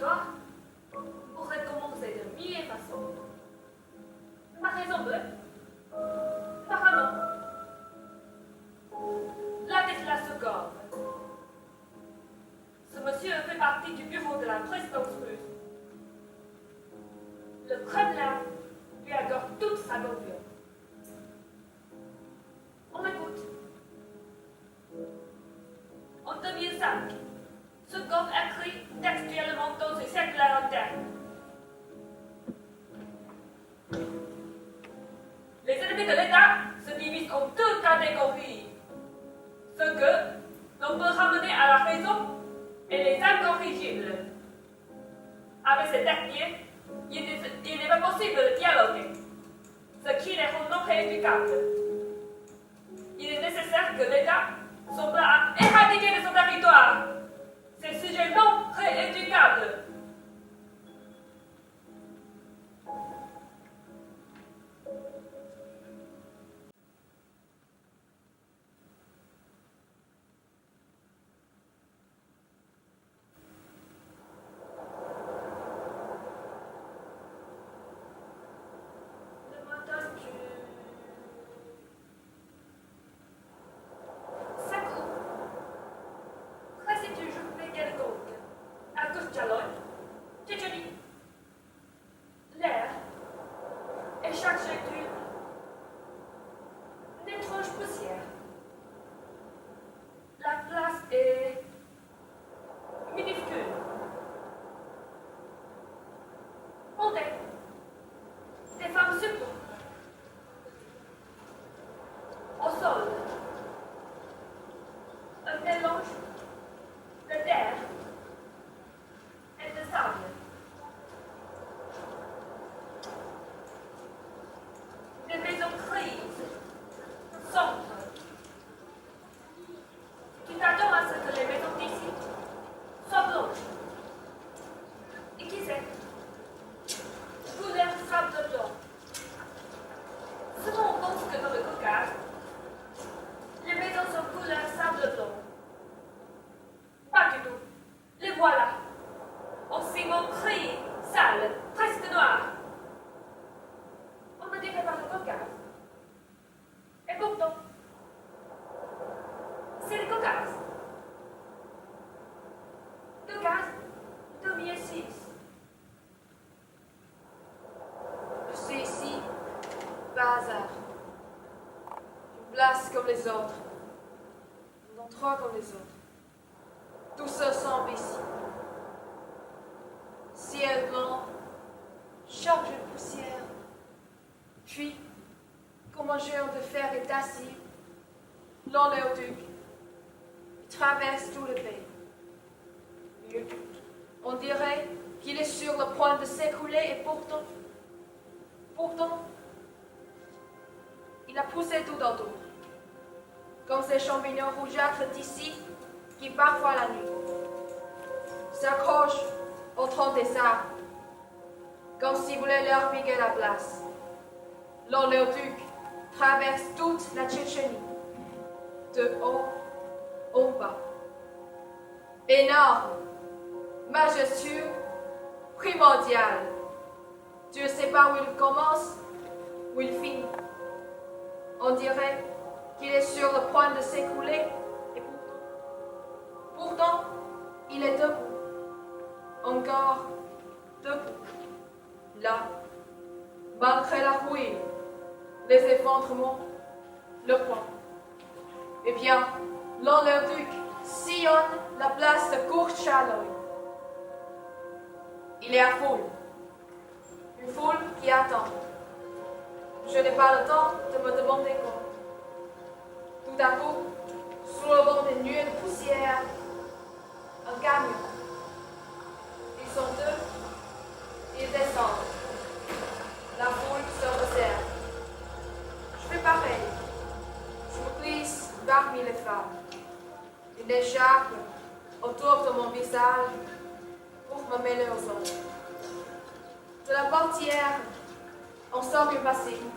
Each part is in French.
l'histoire pourrait commencer de mille façons. Par exemple, apparemment, Ladislas Sokov. Ce monsieur fait partie du bureau de la présidence russe. Le Kremlin lui accorde toute sa confiance. On écoute. En 2005, Sokov écrit textuellement dans ses circulaires internes. Les ennemis de l'État se divisent en deux catégories. Ceux que l'on peut ramener à la raison et les incorrigibles. Avec ces derniers, il n'est pas possible de dialoguer, ce qui les rend non rééducables. Il est nécessaire que l'État s'emploie à éradiquer de son territoire ces sujets non rééducables. L'air est chargé d'une étrange poussière. La place est minuscule. Montez. Des femmes surtout. Au sol. Un mélange de terre et de sable. Des maisons grises, sombres. Tu t'attends à ce que les maisons d'ici soient blanches. Et qui sait? Couleur sable blanc. Souvent on pense que dans le Caucase, les maisons sont couleur sable blanc. Pas du tout. Les voilà. En ciment gris, sale, presque noir. On ne dirait pas le Caucase. Et pourtant, c'est le Caucase. Caucase 2006. Je suis ici, par hasard. Une place comme les autres. Un endroit comme les autres. Tout se ressemble ici. Ciel blanc, chargé de poussière. Puis, comme un géant de fer est assis, l'oléoduc, il traverse tout le pays. Et on dirait qu'il est sur le point de s'écrouler et pourtant, il a poussé tout autour, comme ces champignons rougeâtres d'ici qui, parfois la nuit, s'accrochent au tronc des arbres, comme s'ils voulaient leur piquer la place. L'oléoduc traverse toute la Tchétchénie, de haut en bas. Énorme, majestueux, primordial. Tu ne sais pas où il commence, où il finit. On dirait qu'il est sur le point de s'écrouler, et pourtant, il est debout. Encore debout. Là, malgré la ruine, les effondrements, le pont. Eh bien, l'oléoduc sillonne la place de Kourtchaloï. Il est à foule. Une foule qui attend. Je n'ai pas le temps de me demander comment. Tout à coup, sous le vent des nuées de poussière, un camion. Ils sont deux, ils descendent. La foule se resserre. Je fais pareil. Je me glisse parmi les femmes. Une écharpe autour de mon visage pour me mêler aux autres. De la portière, on sort une bassine.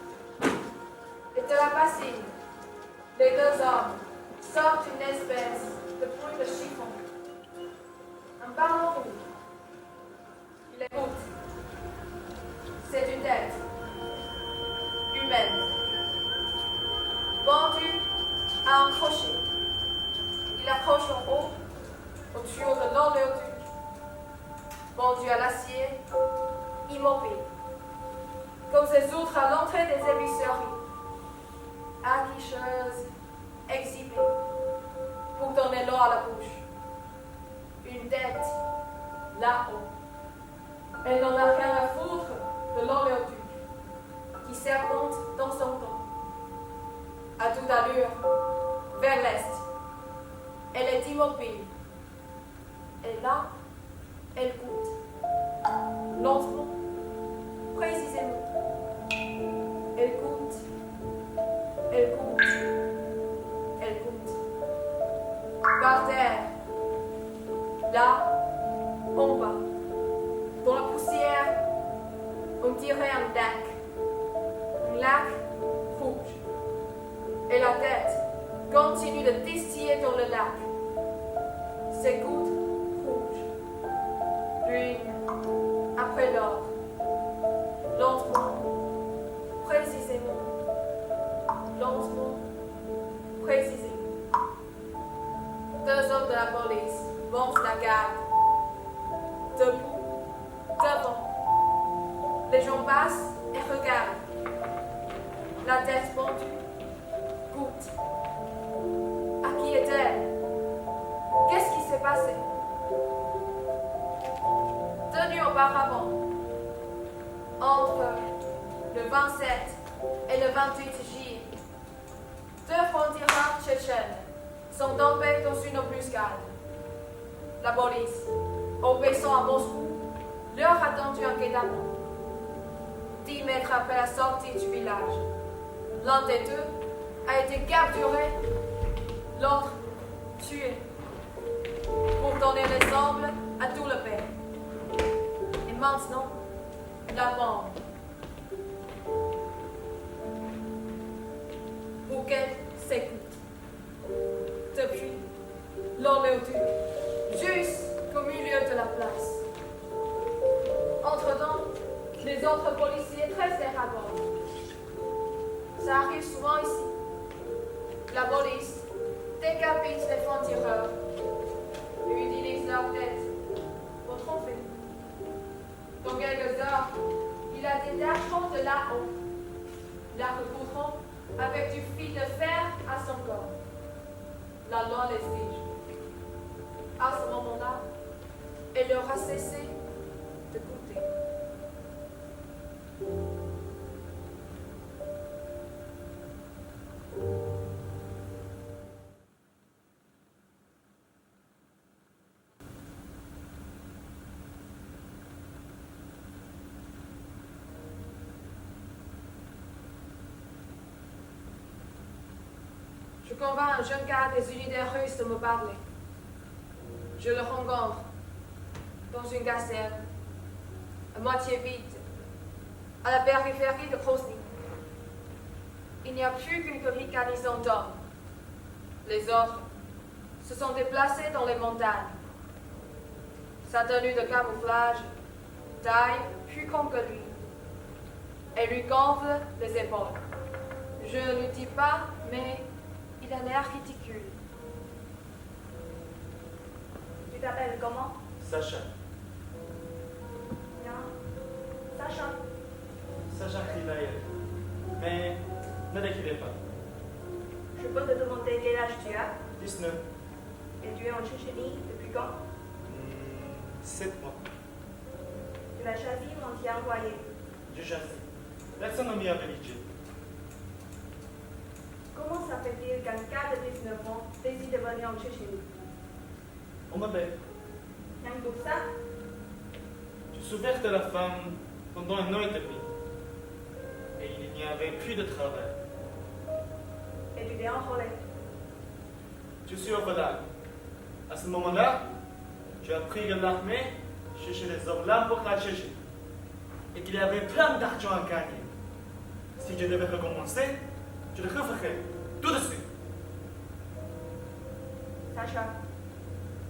Et de la bassine, les deux hommes sortent une espèce de bruit de chiffon. Un ballon rouge. pendu à l'acier, immobile, comme ces autres à l'entrée des épiceries, aguicheuses, exhibées, pour donner l'eau à la bouche. Une tête, là-haut. Elle n'en a rien à foutre de l'oléoduc, qui serpente dans son dos. À toute allure, vers l'est. Elle est immobile. Et là, elle goûte. Lentement, précisément. Elle goûte. Elle goûte. Elle goûte. Par terre. Là, en bas. Dans la poussière, on dirait un lac. Un lac rouge. Et la tête continue de distiller dans le lac. Ses gouttes rouges, l'une après l'autre, lentement, précisément, lentement, précisément. Deux hommes de la police montent la garde, debout, devant. Les gens passent et regardent. La tête pendue, goûte. À qui est-elle? Qu'est-ce qui s'est passé? 2 nuits auparavant, entre le 27 et le 28 juillet, 2 francs-tireurs tchétchènes sont tombés dans une embuscade. La police, obéissant à Moscou, leur a tendu un guet-apens. 10 mètres après la sortie du village, l'un des deux a été capturé, l'autre tué, pour donner l'exemple à tout le pays. Et maintenant, la mort. Bouquet s'écoute. Depuis l'oléoduc, jusqu'au milieu de la place. Entre-temps, les autres policiers tressèrent à bord. Ça arrive souvent ici. La police décapite les francs-tireurs et utilise leur tête pour tromper. Dans quelques heures, il la détacheront de là-haut, la recoudront avec du fil de fer à son corps. La loi l'exige. À ce moment-là, elle aura cessé de goûter. Je convainc un jeune gars des unitaires russes de me parler. Je le rencontre dans une caserne, à moitié vide, à la périphérie de Grozny. Il n'y a plus qu'une garnison d'hommes. Les autres se sont déplacés dans les montagnes. Sa tenue de camouflage, taille plus grande que lui, et lui gonfle les épaules. Je ne lui dis pas, mais il a l'air ridicule. Tu t'appelles comment? Sacha. Bien. Sacha. Sacha Krivaev. Mais ne l'écrivez pas. Je peux te demander quel âge tu as? 19. Et tu es en Tchétchénie depuis quand? 7 mois. Tu l'as choisi ou on t'y a envoyé? Je choisis. Personne ne m'y a obligé. Comment ça fait-il qu'un gars de 19 ans décide de venir en Tchétchénie? On m'appelle. Rien que pour ça? Je souffrais de la femme pendant 1 an et demi. Et il n'y avait plus de travail. Et tu t'es enrôlé. Je suis au village. À ce moment-là, j'ai appris que l'armée cherchait des hommes là pour la Tchétchénie. Et qu'il y avait plein d'argent à gagner. Si je devais recommencer, je le referais tout de suite. Sacha,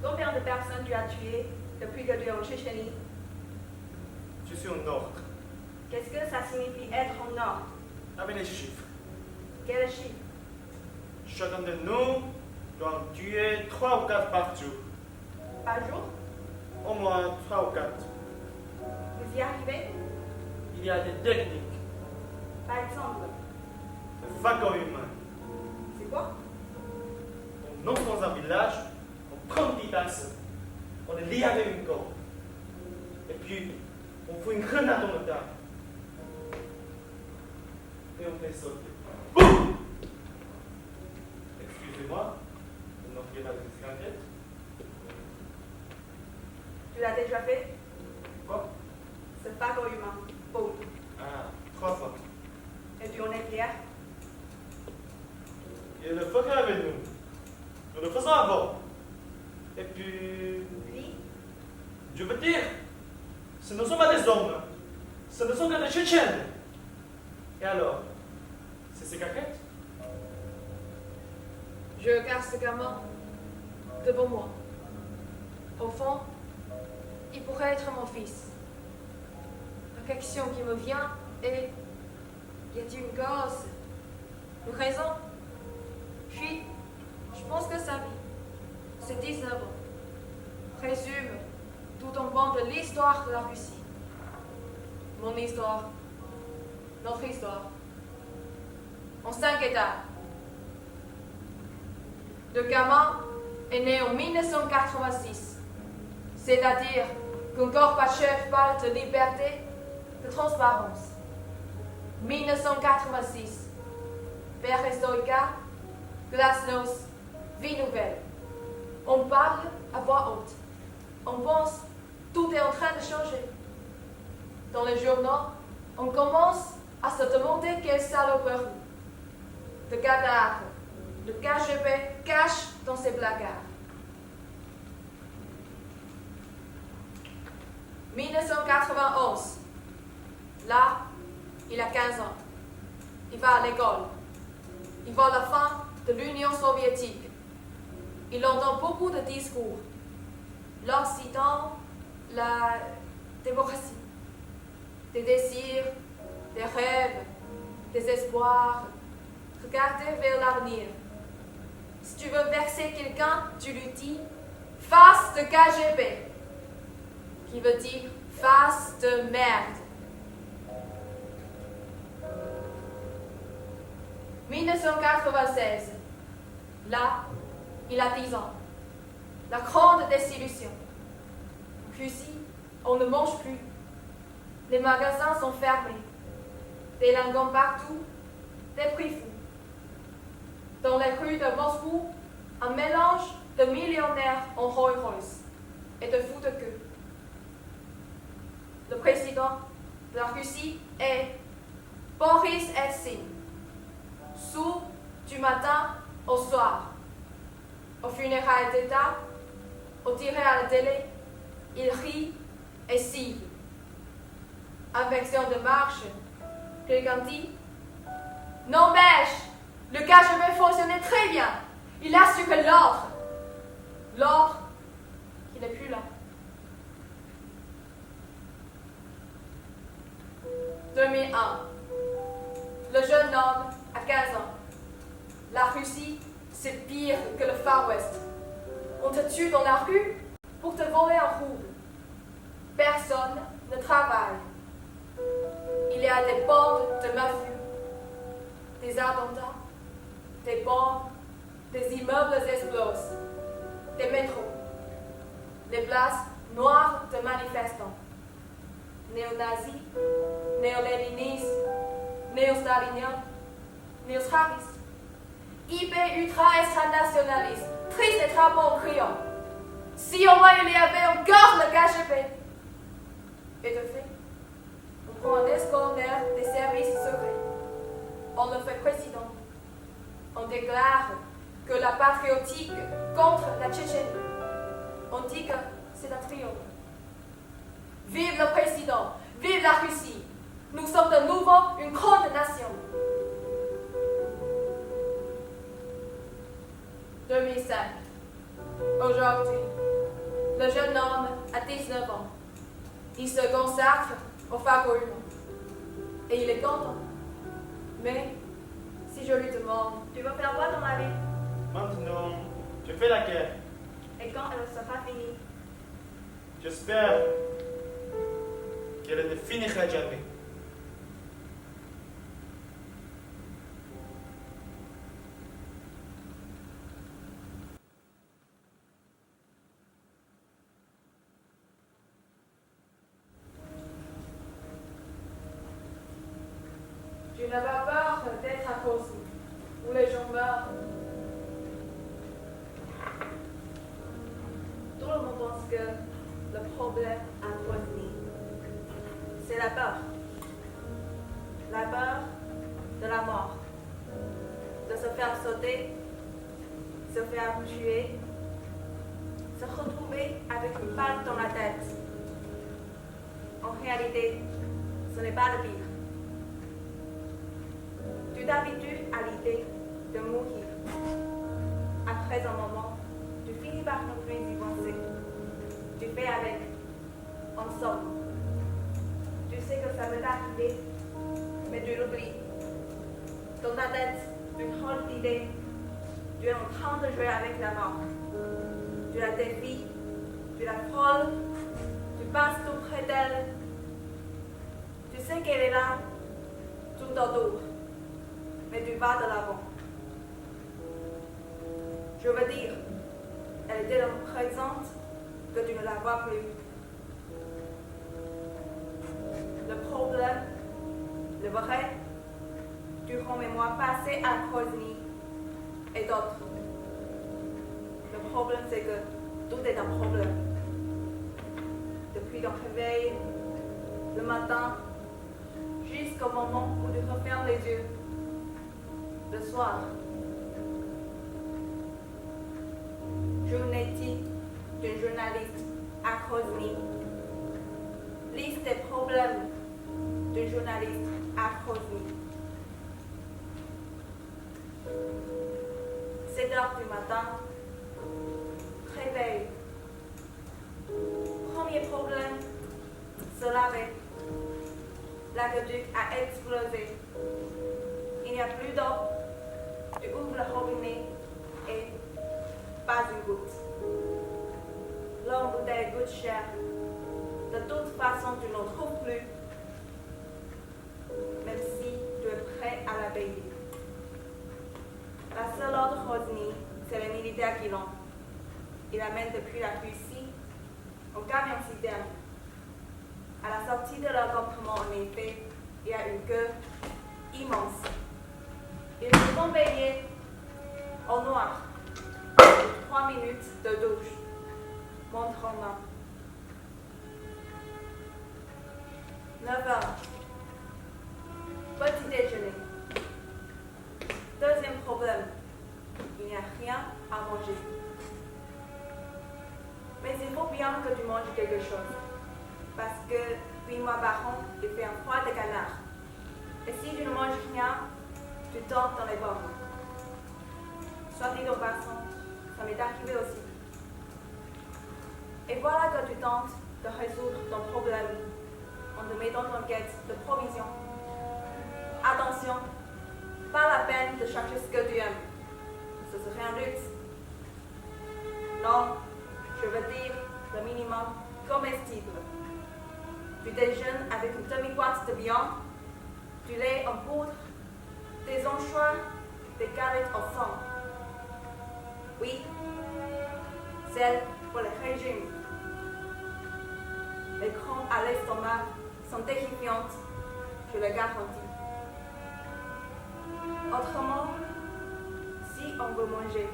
combien de personnes tu as tuées depuis que tu es en Tchétchénie? Je suis en ordre. Qu'est-ce que ça signifie être en ordre? Avec les chiffres. Quel chiffre? Chacun de nous doit en tuer 3 ou 4 par jour. Par jour? Au moins 3 ou 4. y arriver? Il y a des techniques. Par exemple, Le facteur humain. c'est quoi? On entre dans un village, on prend une petite axe, on est lié avec une corde. Et puis, on fout une grenade dans le tas. Et on fait sauter. Boum! Excusez-moi, vous n'entriez pas de cigarette? Tu l'as déjà fait? Quoi? Ce fagot humain. Boum. Ah, 3 fois. Et tu en es fier? Il y a le fucker avec nous. Nous le faisons avant. Et puis, Puis, je veux dire, ce ne sont pas des hommes. Ce ne sont que des Tchétchènes. Et alors, c'est ces caquettes? Je regarde ce gamin devant moi. Au fond, il pourrait être mon fils. La question qui me vient est, y a-t-il une cause, une raison? Puis, je pense que sa vie, ses 19 ans, résume tout en bon de l'histoire de la Russie. Mon histoire, notre histoire. En 5 étapes. Le gamin est né en 1986, c'est-à-dire quand Gorbatchev parle de liberté, de transparence. 1986, Perestroïka, Glasnost, vie nouvelle. On parle à voix haute. On pense, tout est en train de changer. Dans les journaux, on commence à se demander quelle saloperie de cadavre le KGB cache dans ses placards. 1991. Là, il a 15 ans. Il va à l'école. Il voit la fin de l'Union soviétique. Il entend beaucoup de discours, leur citant la démocratie, des désirs, des rêves, des espoirs. Regardez vers l'avenir. Si tu veux vexer quelqu'un, tu lui dis face de KGB, qui veut dire face de merde. 1996. Là, il a 10 ans. La grande désillusion. Russie, on ne mange plus. Les magasins sont fermés. Des lingots partout, des prix fous. Dans les rues de Moscou, un mélange de millionnaires en Rolls-Royce et de fous de queue. Le président de la Russie est Boris Eltsine. Sourd du matin au soir. Aux funérailles d'État, on dirait à la télé, il rit et siffle. Invection de marche, quelqu'un dit « N'empêche, le KGB fonctionnait très bien. Il assure l'ordre, qui n'est plus là. » 2001. Le jeune homme a 15 ans. La Russie, c'est pire que le Far West. On te tue dans la rue pour te voler un rouble. Personne ne travaille. Il y a des bandes de mafieux, des attentats, des bombes, des immeubles explosent, des métros, les places noires de manifestants, néo-nazis, néo-léninistes, néo-staliniens, néo-travistes, hyper ultra-extra-nationalistes, tristes et drapeaux en criant. Si au moins il y avait encore le KGB. Et de fait, on prend un ex-colonel des services secrets. On le fait président. On déclare que la patriotique contre la Tchétchénie. On dit que c'est un triomphe. Vive le président, vive la Russie. Nous sommes de nouveau une grande nation. 2005. Aujourd'hui, le jeune homme a 19 ans. Il se consacre au fagot humain. Et il est content. Mais si je lui demande, tu veux faire quoi dans la vie? Maintenant, je fais la guerre. Et quand elle sera finie? J'espère qu'elle est finirai jamais. Je n'ai pas peur d'être à cause où les gens meurent. Tout le monde pense que le problème à Grozny, c'est la peur. La peur de la mort. De se faire sauter, se faire tuer, se retrouver avec une balle dans la tête. En réalité, ce n'est pas le pire. Tu t'habitues à l'idée de mourir. Après un moment, tu finis par ne plus y penser. Tu fais avec. En somme. Tu sais que ça va t'arriver, mais tu l'oublies. Dans ta tête, une drôle d'idée. Tu es en train de jouer avec la mort. Tu la défies, tu la frôles, tu passes tout près d'elle. Tu sais qu'elle est là, tout autour. Mais tu vas de l'avant. Je veux dire, elle est tellement présente que tu ne la vois plus. Le problème, le vrai, durant mes mois passés à Grozny et d'autres. Le problème, c'est que tout est un problème. Depuis ton réveil, le matin, jusqu'au moment où tu refermes les yeux. Le soir, journée type d'une journaliste à Grozny. Liste des problèmes d'une journaliste à Grozny. 7 heures du matin, réveil. Premier problème, se laver. L'aqueduc a explosé. Il n'y a plus d'eau. Tu ouvres le robinet et pas une goutte. L'eau en bouteille coûte cher. De toute façon, tu n'en trouves plus. Même si tu es prêt à la payer. La seule eau de Grozny, c'est les militaires qui l'ont. Ils l'amènent depuis la Russie en camion-citerne. À la sortie de leur campement, en effet, il y a une queue immense. Ils se font baigner au noir. 3 minutes de douche. Montre en main. 9 heures. Petit déjeuner. Deuxième problème. Il n'y a rien à manger. Mais il faut bien que tu manges quelque chose. Parce que 8 mois par an, il fait un froid de canard. Et si tu ne manges rien, tu tombes dans les pommes. Soit dit en passant, ça m'est arrivé aussi. Et voilà que tu tentes de résoudre ton problème en te mettant en quête de provisions. Attention, pas la peine de chercher ce que tu aimes. Ce serait un luxe. Non, je veux dire le minimum comestible. Tu déjeunes avec une demi-boîte de viande, du lait en poudre, des anchois, des galettes au sang. Oui, celles pour le régime. Les crampes à l'estomac sont terrifiantes, je le garantis. Autrement, si on veut manger,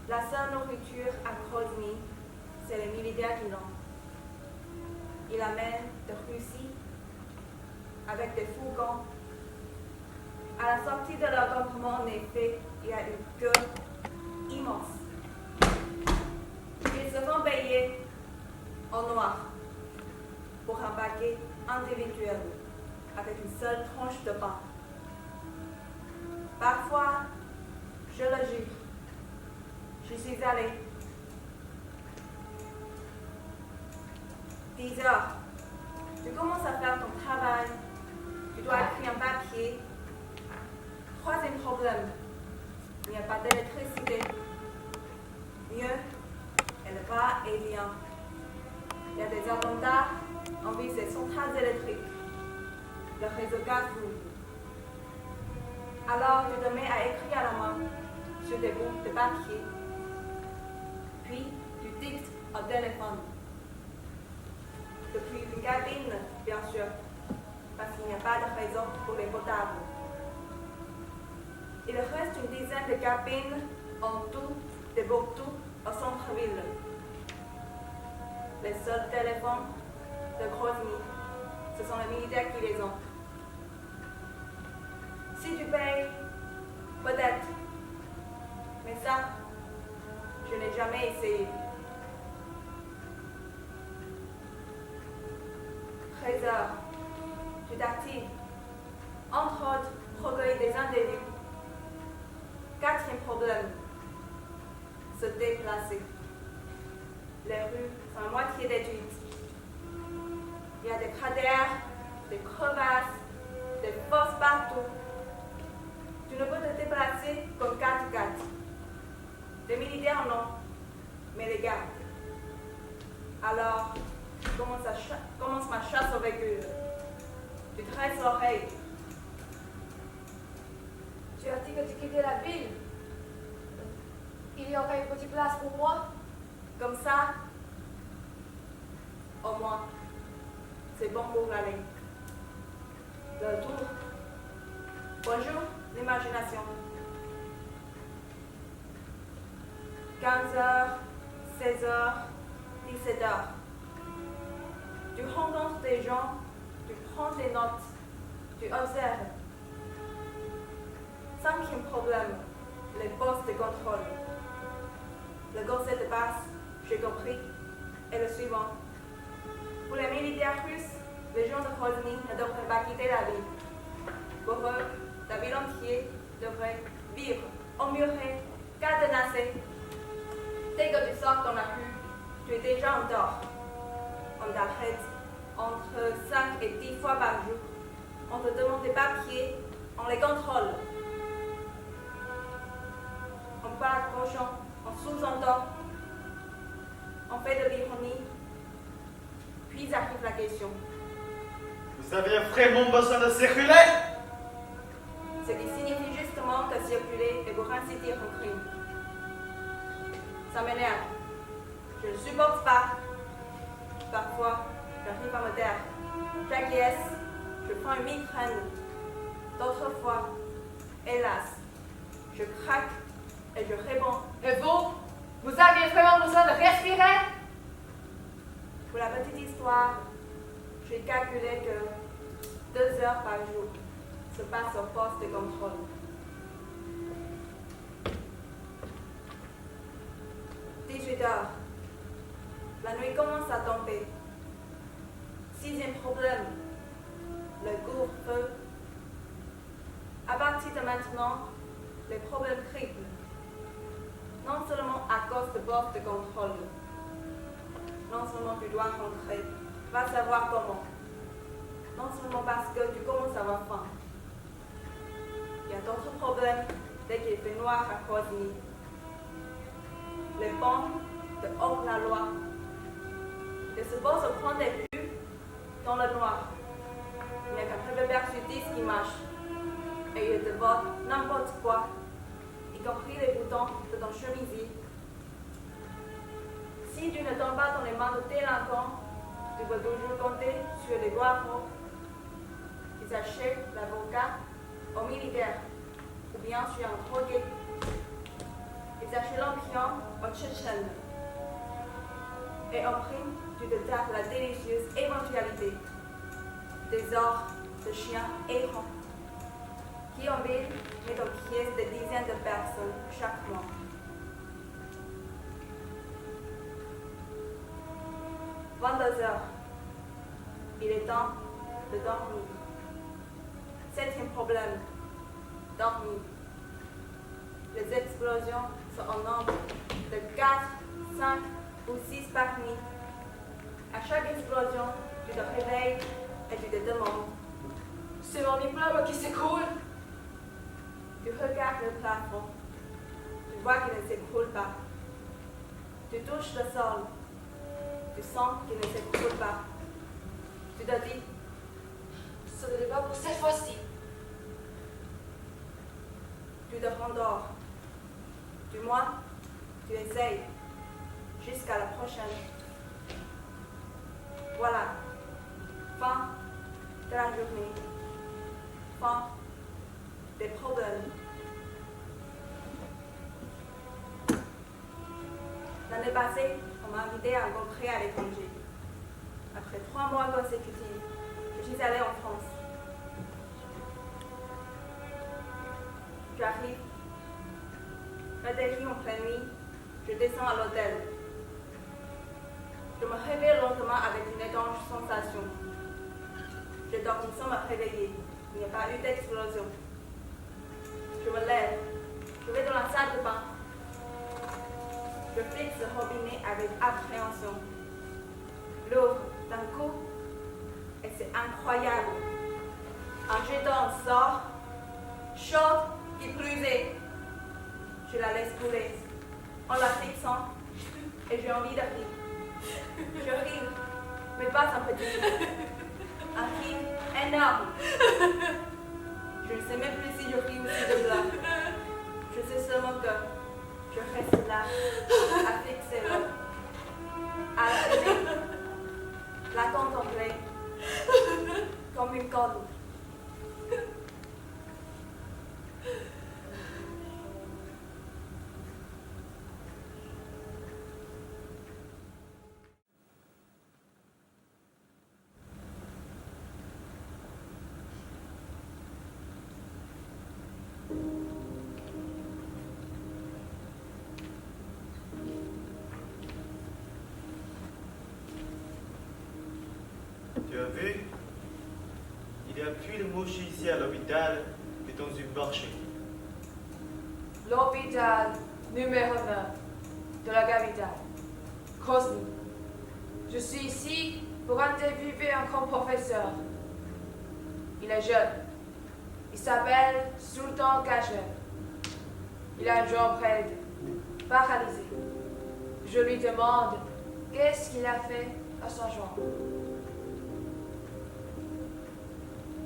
la seule nourriture à Grozny, c'est les militaires qui l'ont. Ils l'amènent de Russie avec des fourgons. À la sortie de leur campement, en effet, il y a une queue immense. Ils se font payer en noir pour un paquet individuel avec une seule tranche de pain. Parfois, je le jure, je suis allée. 10 heures, tu commences à faire ton travail, tu dois écrire un papier. Troisième problème, il n'y a pas d'électricité. Mieux, elle va et vient. Il y a des attentats On vit ces centrales électriques, le réseau gaz brûle. Alors tu te mets à écrire à la main sur des bouts de papier, puis tu dictes au téléphone. Depuis une cabine, bien sûr, parce qu'il n'y a pas de réseau pour les potables. Il reste une dizaine de cabines en tout de Boktou au centre-ville. Les seuls téléphones de Grozny, ce sont les militaires qui les ont. Si tu payes, peut-être. Mais ça, je n'ai jamais essayé. 13 heures, tu t'actives. Entre autres, recueillir des individus. Quatrième problème, se déplacer. Les rues sont à moitié détruites. Il y a des cratères, des crevasses, des fosses partout. Tu ne peux te déplacer comme 4x4. Les militaires en ont, mais les gardes. Alors, commence ma chasse au véhicule. Tu tresses l'oreille. Tu as dit que tu quittais la ville. Il y aurait une petite place pour moi. Comme ça, au moins, c'est bon pour l'aller. Le tour. Bonjour, l'imagination. 15h, 16h, 17h. Tu rencontres des gens, tu prends des notes, tu observes. Cinquième problème, les postes de contrôle. Le corset de base, j'ai compris, est le suivant. Pour les militaires russes, les gens de Grozny ne devraient pas quitter la ville. Pour eux, la ville entière devrait vivre, emmurée, cadenassée. Dès que tu sors dans la rue, tu es déjà en dehors. On t'arrête entre 5 et 10 fois par jour. On te demande des papiers, on les contrôle. On parle cochon, on sous-entend, on fait de l'ironie, puis arrive la question. Vous avez vraiment besoin de circuler? Ce qui signifie justement que circuler est pour ainsi dire un crime. Ça m'énerve. Je ne supporte pas. Parfois, j'arrive à me taire. J'acquiesce, je prends une migraine. D'autres fois, hélas, je craque et je réponds. Et vous aviez vraiment besoin de respirer? Pour la petite histoire, j'ai calculé que 2 heures par jour se passent au poste de contrôle. « 18 heures. La nuit commence à tomber. 6e problème, le couvre-feu. À partir de maintenant, les problèmes triplent. Non seulement à cause de postes de contrôle, non seulement tu dois rentrer, va savoir comment. Non seulement parce que tu commences à avoir faim. Il y a d'autres problèmes dès qu'il fait noir à Grozny. Les bancs de hors-la-loi. Ils se posent au coin des rues dans le noir. Il n'y a qu'un réverbère sur 10 qui marche. Et ils te votent n'importe quoi, y compris les boutons de ton chemisier. Si tu ne tombes pas dans les mains de délinquants, tu peux toujours compter sur les guapos. Ils achètent l'avocat aux militaires, ou bien sur un drogué. Ils achètent l'opium aux Tchétchènes. Et en prime, tu te tapes la délicieuse éventualité des ordres de chiens errants qui en ville mettent en pièces des dizaines de personnes chaque mois. « 22 heures. Il est temps de dormir. 7e problème. Dormir. Les explosions sont en nombre de 4, 5 ou 6 par nuit. À chaque explosion, tu te réveilles et tu te demandes. C'est mon immeuble qui s'écroule. Tu regardes le plafond. Tu vois qu'il ne s'écroule pas. Tu touches le sol. Tu sens qu'il ne s'écroule pas. t'as dit, ce n'est pas pour cette fois-ci. Tu te rendors. Du moins, tu essayes. Jusqu'à la prochaine. Voilà. Fin de la journée. Fin des problèmes. L'année passée, on m'a invité à rentrer à l'étranger. Après 3 mois consécutifs, je suis allée en France. J'arrive, m'atterris en pleine nuit, je descends à l'hôtel. Je me réveille lentement avec une étrange sensation. Je dormis sans me réveiller. Il n'y a pas eu d'explosion. Je me lève. Je vais dans la salle de bain. Je fixe le robinet avec appréhension. L'eau, d'un coup, et c'est incroyable. En jetant un sort, chaude et brisée, je la laisse couler. En la fixant, et j'ai envie de rire. Je ris, mais pas un petit rire. Un rire énorme. Je ne sais même plus si je ris ou si je pleure. Je sais seulement que je reste là, à fixer l'eau, à rêver, la contempler, comme une corne. Tu as vu? Il n'y a plus de mouches ici à l'hôpital que dans une marché. L'hôpital numéro 9 de la capitale, Grozny. Je suis ici pour interviewer un grand professeur. Il est jeune. Il s'appelle Sultan Kachev. Il a une jambe raide, paralysée. Je lui demande qu'est-ce qu'il a fait à sa jambe.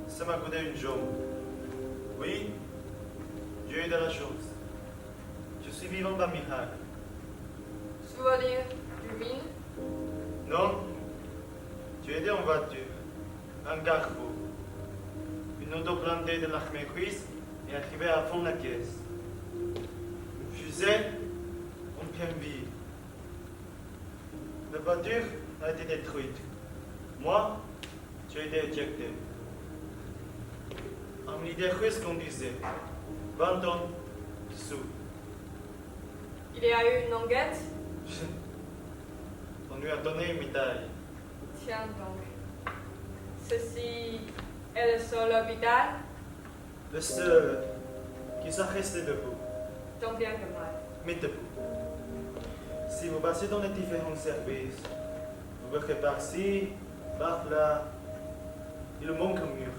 Ça m'a coûté une jambe. Oui, j'ai eu de la chance. Je suis vivant par miracle. Tu veux dire du mine? Non, j'ai été en voiture, un carrefour. Une auto plantée de l'armée russe est arrivée à fond la caisse. Une fusée en pleine ville. La voiture a été détruite. Moi, j'ai été éjecté. Un militaire russe conduisait 20 ans dessous. Il y a eu une enquête? On lui a donné une médaille. Tiens donc. Ceci est le seul hôpital? Le seul qui s'est resté debout. Tant bien que mal. Mais debout. Si vous passez dans les différents services, vous verrez par-ci, par-là, il manque un mur.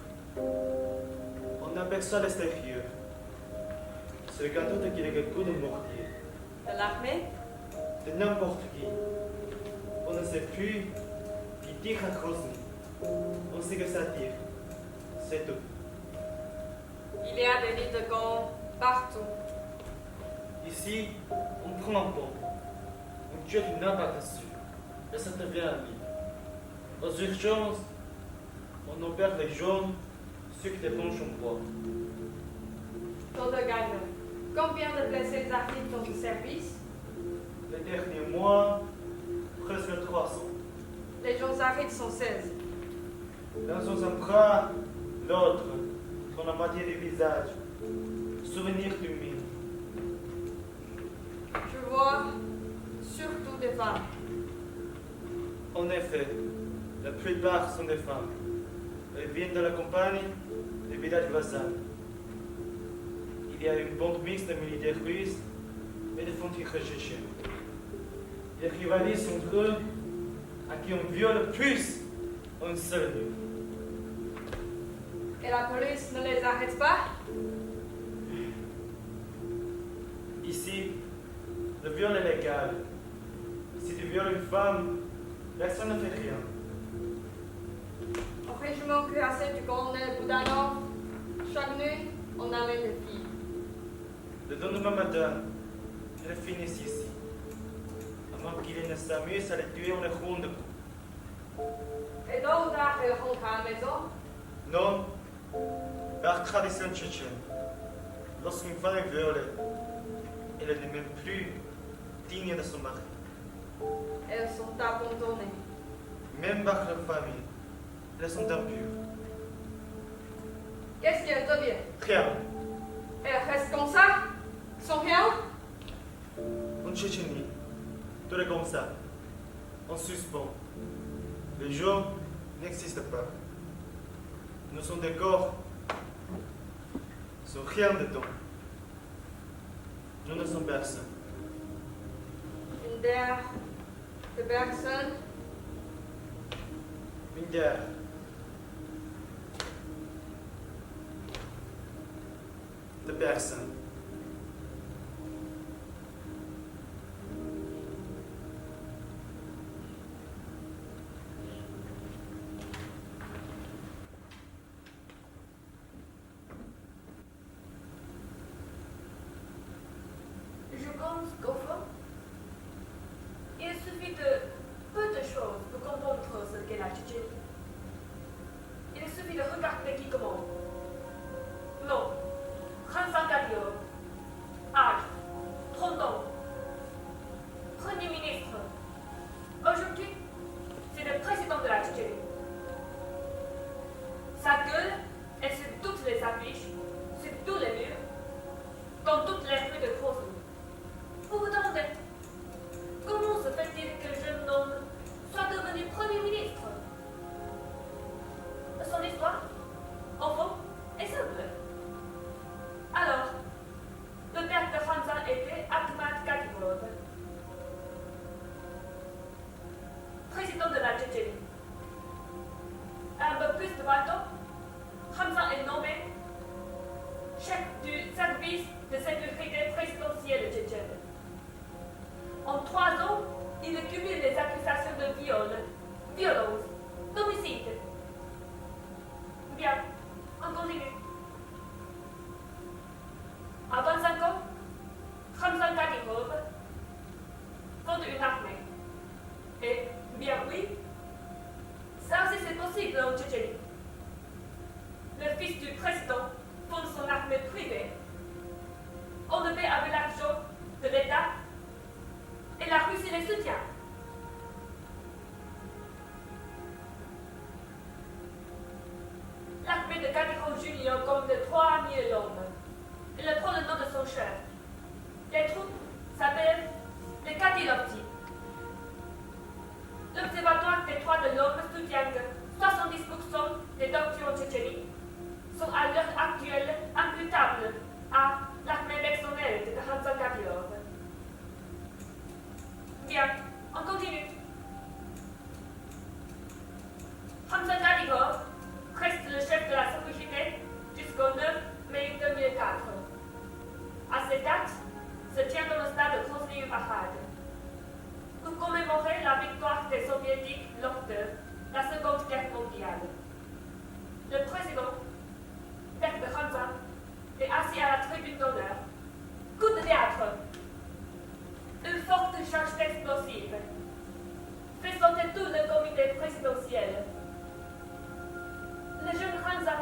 On aperçoit l'extérieur. C'est le gâteau de quelques coups de mortier. De l'armée? De n'importe qui. On ne sait plus qui tire à Grozny. On sait que ça tire. C'est tout. Il y a des lits de camp partout. Ici, on prend un pont. On tire une nappe dessus. Et ça devient un lit. Aux urgences, on opère les jaunes sur des planches en bois. Tant de gagnants. Combien de blessés arrivent dans le service? Les derniers mois, presque 300. Les gens arrivent sont 16. L'un sous un bras, l'autre sur la moitié du visage. Souvenir du mine. Je vois surtout des femmes. En effet, la plupart sont des femmes. Elles viennent de la campagne, des villages voisins. Il y a une bande mixte de militaires russes et de frontières tchétchènes. Ils rivalisent entre eux à qui on viole plus en seule nuit. Et la police ne les arrête pas? Ici, le viol est légal. Si tu violes une femme, personne ne fait rien. jument cuirassé du colonel Boudanov. Chaque nuit, on amène des filles. Le don de ma madame, elle finit ici. À moins qu'il ne s'amuse à les tuer en les ronde. Et d'autres, elle rentre à la maison. Non, par tradition tchétchène, lorsqu'une femme est violée, elle n'est même plus digne de son mari. Elles sont abandonnées. Même par leur famille, elles sont impures. Qu'est-ce qu'elles deviennent? Rien. Elles restent comme ça? Sans rien? En Tchétchénie, tout est comme ça, en suspens. Les jours n'existent pas. Nous sommes des corps sans rien dedans. Nous ne sommes personne. Une terre de personne. Une guerre. De personne. Je pense qu'au fond, il suffit de peu de choses pour comprendre ce qu'est la Tchétchénie. Il suffit de regarder qui commande. Non, Khansan Kadyrov, âge, 30 ans, Premier ministre. Aujourd'hui, c'est le président de la Tchétchénie. Sa gueule est sur toutes les affiches, sur tous les murs, dans toutes les rues de Grozny. Vous vous demandez, comment se fait-il que le jeune homme soit devenu Premier ministre? Son histoire, au fond, est simple. Alors, le père de Khansan était Akhmat Kadyrov, président de la Tchétchénie. Un peu plus de 20 ans, Khansan est nommé chef du service de sécurité présidentielle tchétchène. En 3 ans, il cumule les accusations de viol, violence, d'homicide. Bien, on continue. À 25 ans, Khansan Kadyrov fonde une armée. Et, bien oui, ça aussi c'est possible en Tchétchénie. Le fils du président fonde son armée privée. On le paie avec l'argent de l'État et la Russie les soutient. L'armée de Kadyrov Junior compte de 3000 hommes. Il prend le nom de son chef. Les troupes s'appellent les Kadyrovci. L'Observatoire des droits de l'homme soutient que 70% des doctrines en Tchétchénie sont à l'heure actuelle imputables à l'armée personnelle de Khansan Kadyrov. Bien, on continue. Khansan Kadyrov reste le chef de la sécurité jusqu'au 9 mai 2004. À cette date, se tient dans le stade de Grozny Parade pour commémorer la victoire des soviétiques lors de la Seconde Guerre mondiale. Le président, père de Khansan, est assis à la tribune d'honneur. Coup de théâtre. Une forte charge d'explosifs fait sauter tout le comité présidentiel. Le jeune Khansan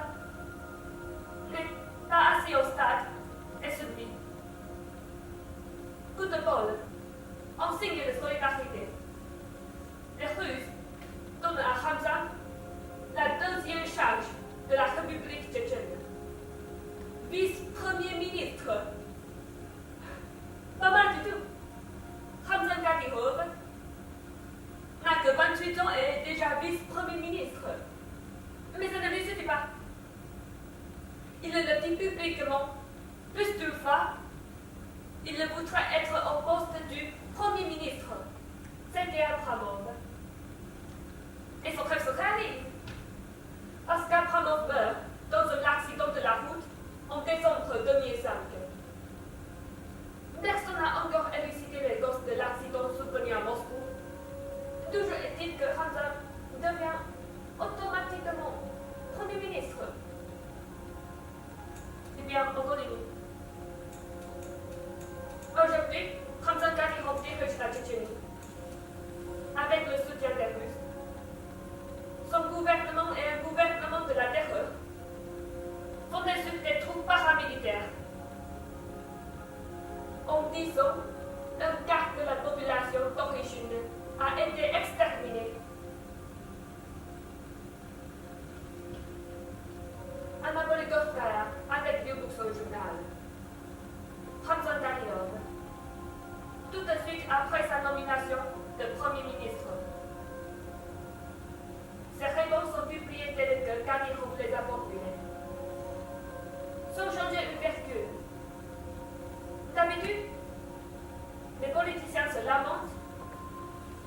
n'est pas assis au stade et subit. Coup de bol, en signe de solidarité. Les Russes donnent à Khansan la deuxième charge de la République tchétchène. Vice-premier ministre. Pas mal du tout. Khansan Kadyrov n'a que 28 ans et est déjà vice-premier ministre. Mais ça ne lui suffit pas. Il le dit publiquement plus d'une fois. Il voudrait être au poste du premier ministre. C'était Abramov. Et son rêve se réalise. Parce qu'Abramov meurt dans un accident de la route en décembre 2005. Personne n'a encore élucidé les causes de l'accident survenu à Moscou. Toujours est-il que Khansan devient automatiquement et qu'on vous les apporte, sans changer une vertu. D'habitude, les politiciens se lamentent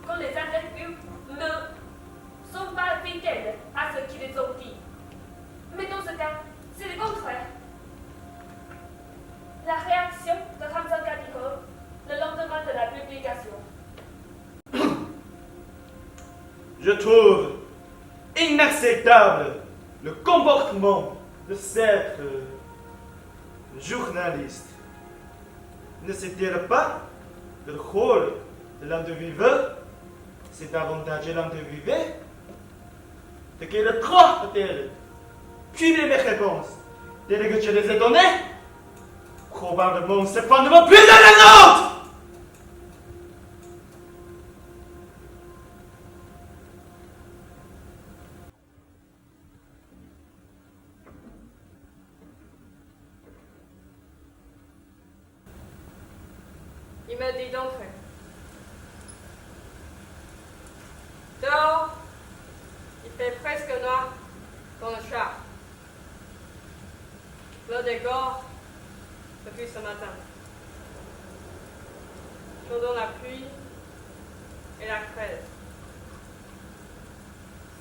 quand les individus ne sont pas fidèles à ce qu'ils ont dit. Mais dans ce cas, c'est le contraire. La réaction de Hamza Kadyrov le lendemain de la publication. Je trouve inacceptable le comportement de cette journaliste. Ne sait-elle pas que le rôle de l'individu, c'est davantage l'individu, de quelle trop peut-elle suivre mes réponses telles que je les ai données? Probablement, c'est pas de mon plus de la nôtre! Il me dit d'entrer. Dehors, il fait presque noir dans le char. L'eau dégorge depuis ce matin. J'entends la pluie et la crêle.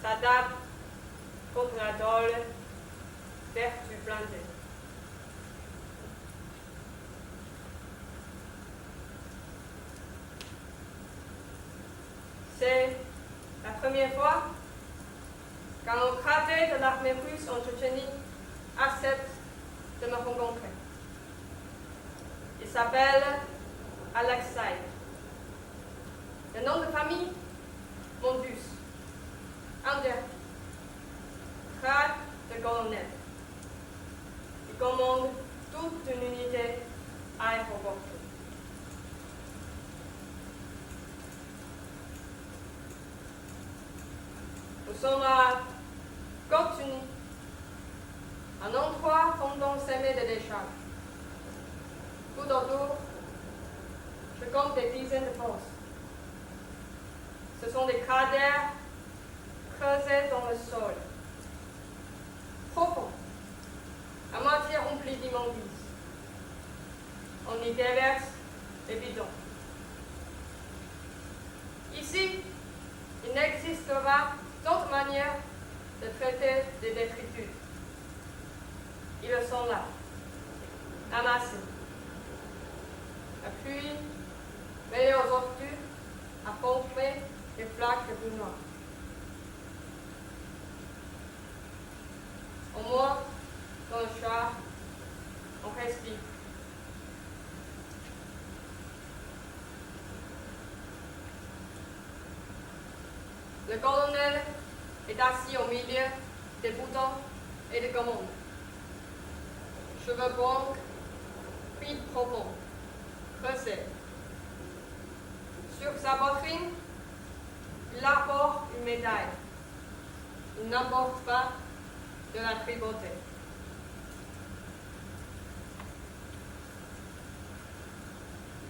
Ça tape contre la tôle verte du blindé. C'est la première fois qu'un cadet de l'armée russe en Tchétchénie accepte de me rencontrer. Il s'appelle Alexei. Le nom de famille, Mondus. Under. Grade de colonel. Il commande toute une unité aéroportée. Nous sommes à Kotuni, un endroit fondant semé de décharges. Tout autour, je compte des dizaines de fosses. Ce sont des cratères creusés dans le sol, profonds, à moitié remplis d'immondices. On y déverse des bidons. Ici, il n'existera d'autre manière de traiter des détritus. Ils sont là, amassés. La pluie, mêlée aux ordures, a pompé des flaques de boue noire. Au moins, dans le char, on respire. Le colonel est assis au milieu des boutons et des commandes. Cheveux blonds, puis profonds, creusés. Sur sa poitrine, il apporte une médaille. Il n'apporte pas de la tribauté.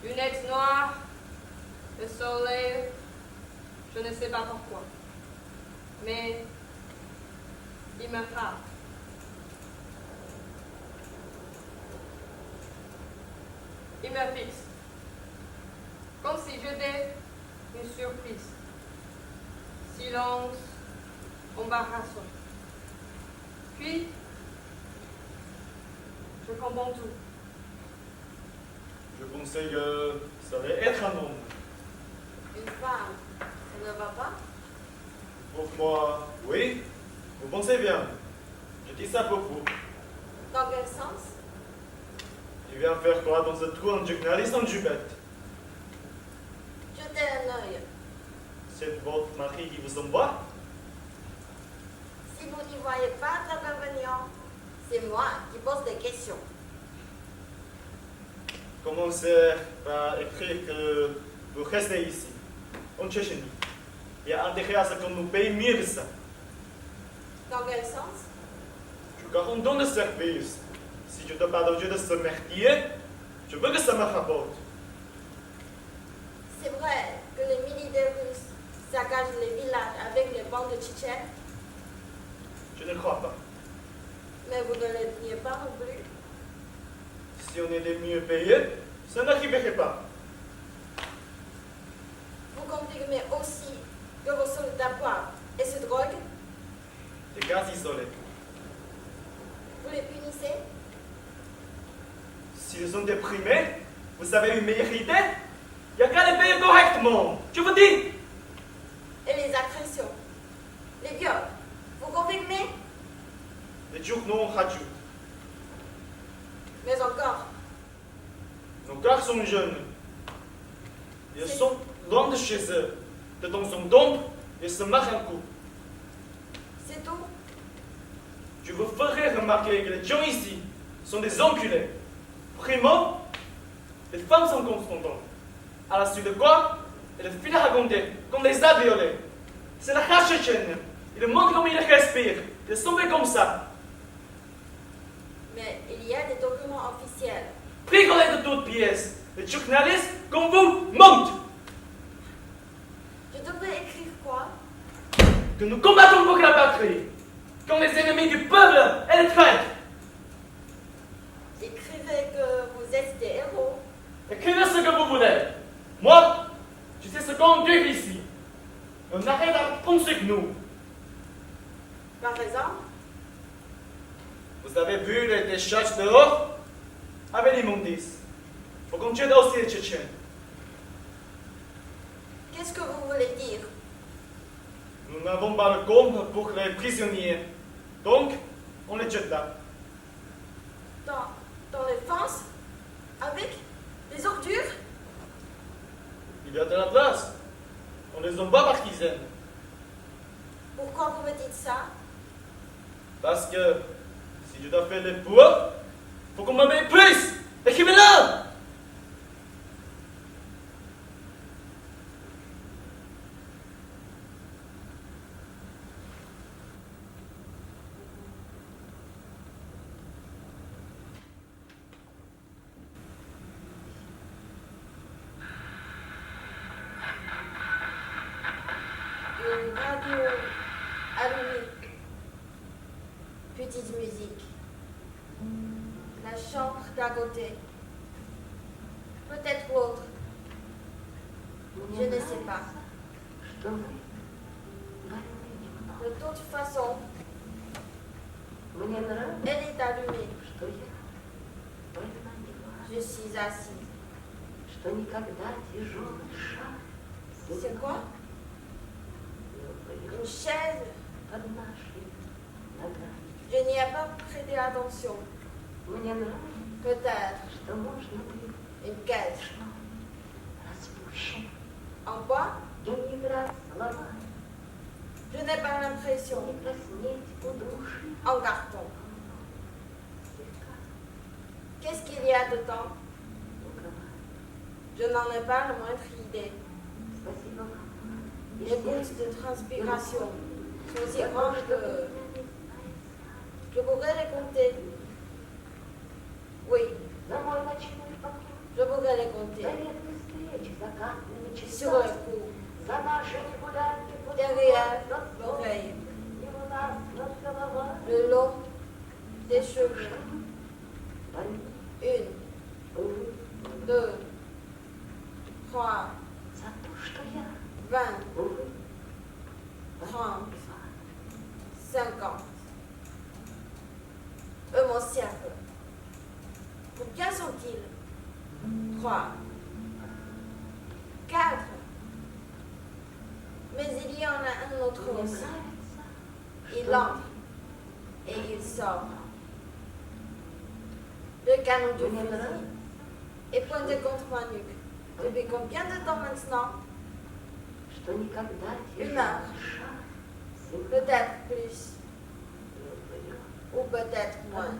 Lunettes noires, le soleil, je ne sais pas pourquoi, mais il me frappe. Il me fixe, comme si j'étais une surprise. Silence embarrassant. Puis, je comprends tout. Je pensais que ça allait être un homme. Une femme, ça ne va pas? Pour moi, oui. Vous pensez bien. Je dis ça pour vous. Dans quel sens? Tu viens faire quoi dans ce trou en journaliste en jupette? Jetez un œil. C'est votre mari qui vous envoie? Si vous n'y voyez pas d'inconvénient, c'est moi qui pose des questions. Commencez par écrire que vous restez ici, en Tchétchénie. Il y a intérêt à ce qu'on nous paye mieux que ça. Dans quel sens? Je garantis le service. Si je te parle au Dieu de ce merdier, je veux que ça me rapporte. C'est vrai que les militaires russes saccagent les villages avec les bandes de Tchétchènes? Je Je ne crois pas. Mais vous ne l'êtes pas non plus. Si on était mieux payé, ça n'arriverait pas. Vous confirmez aussi que vos soldats boivent et se droguent. Des gaz isolés. Vous les punissez. S'ils sont déprimés, vous avez une meilleure idée? Il n'y a qu'à les payer correctement. Je vous dis. Et les agressions, les viols, vous confirmez. Les journaux rajoutent. Mais encore, Nos garçons jeunes, ils sont loin de chez eux. De temps en temps, ils se marrent un coup. c'est tout. Je vous ferai remarquer que les gens ici sont des enculés. Primo, les femmes sont confondantes. À la suite de quoi, elles finissent à raconter qu'on les a violées. C'est la race tchétchène. Ils manquent comme ils respirent. Ils sont faits comme ça. Mais il y a des documents officiels. Bricolés de toutes pièces. Les journalistes, comme vous, mentent. Je devrais écrire quoi? Que nous combattons pour la patrie. Comme les ennemis du peuple et les traîtres. Écrivez que vous êtes des héros. Écrivez ce que vous voulez. Moi, je sais ce qu'on dit ici. On arrête à penser que nous. Par exemple, Vous avez vu les décharges dehors? Avec l'immondice. Faut qu'on tue aussi les Tchétchènes. qu'est-ce que vous voulez dire? Nous n'avons pas le compte pour les prisonniers. Donc, on les jette là. Dans les fosses? Avec des ordures? Il y a de la place. On les a pas partisans. Pourquoi vous me dites ça? Parce que si je dois faire les poids, faut qu'on me mette plus. Écrivez-le! Une radio allumée. Petite musique. La chambre d'à côté. Peut-être l'autre. Je ne sais pas. De toute façon, elle est allumée. Je suis assise. C'est quoi? Une chaise? Je n'y ai pas prêté attention. Peut-être une caisse. En bois? Je n'ai pas l'impression. En carton. Qu'est-ce qu'il y a dedans? Je n'en ai pas la moindre idée. Les gouttes de transpiration sont si grandes que je pourrais les compter. Oui, je pourrais les compter. Sur le cou, derrière l'oreille, le long des cheveux. 1, 2, 3, 20, 30, 50. Mon cercle. Combien sont-ils? 3, 4. Mais il y en a un autre aussi. Il entre et il sort. Le canon du fusil est pointé contre ma nuque. Depuis combien de temps maintenant? 1 heure. Peut-être plus. Ou peut-être moins.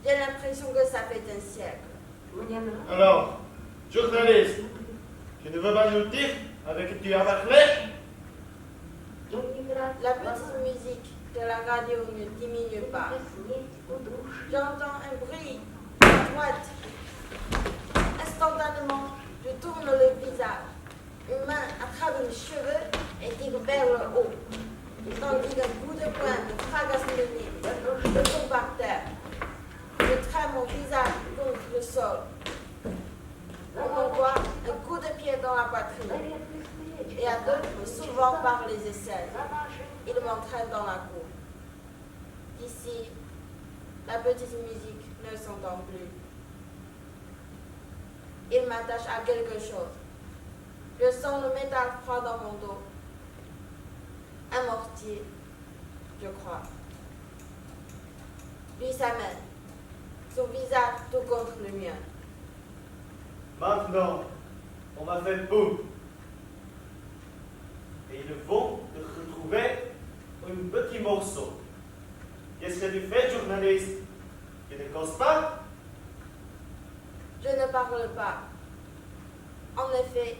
J'ai l'impression que ça fait un siècle. Alors, journaliste, tu ne veux pas nous dire avec qui tu as parlé? La petite musique de la radio ne diminue pas. J'entends un bruit à droite. Instantanément, je tourne le visage. Une main attrape mes cheveux et tire vers le haut. Tandis qu'un bout de 13 minutes, je tombe par terre. Je traîne mon visage contre le sol. On m'envoie un coup de pied dans la poitrine et à deux, me soulevant par les aisselles. Il m'entraîne dans la cour. D'ici, la petite musique ne s'entend plus. Il m'attache à quelque chose. Je sens le métal froid dans mon dos. Un mortier, je crois. Lui s'amène, son visage tout contre le mien. Maintenant, on m'a fait boum. Et ils vont te retrouver un petit morceau. Qu'est-ce que tu fais, journaliste? Tu ne causes pas? Je ne parle pas. En effet,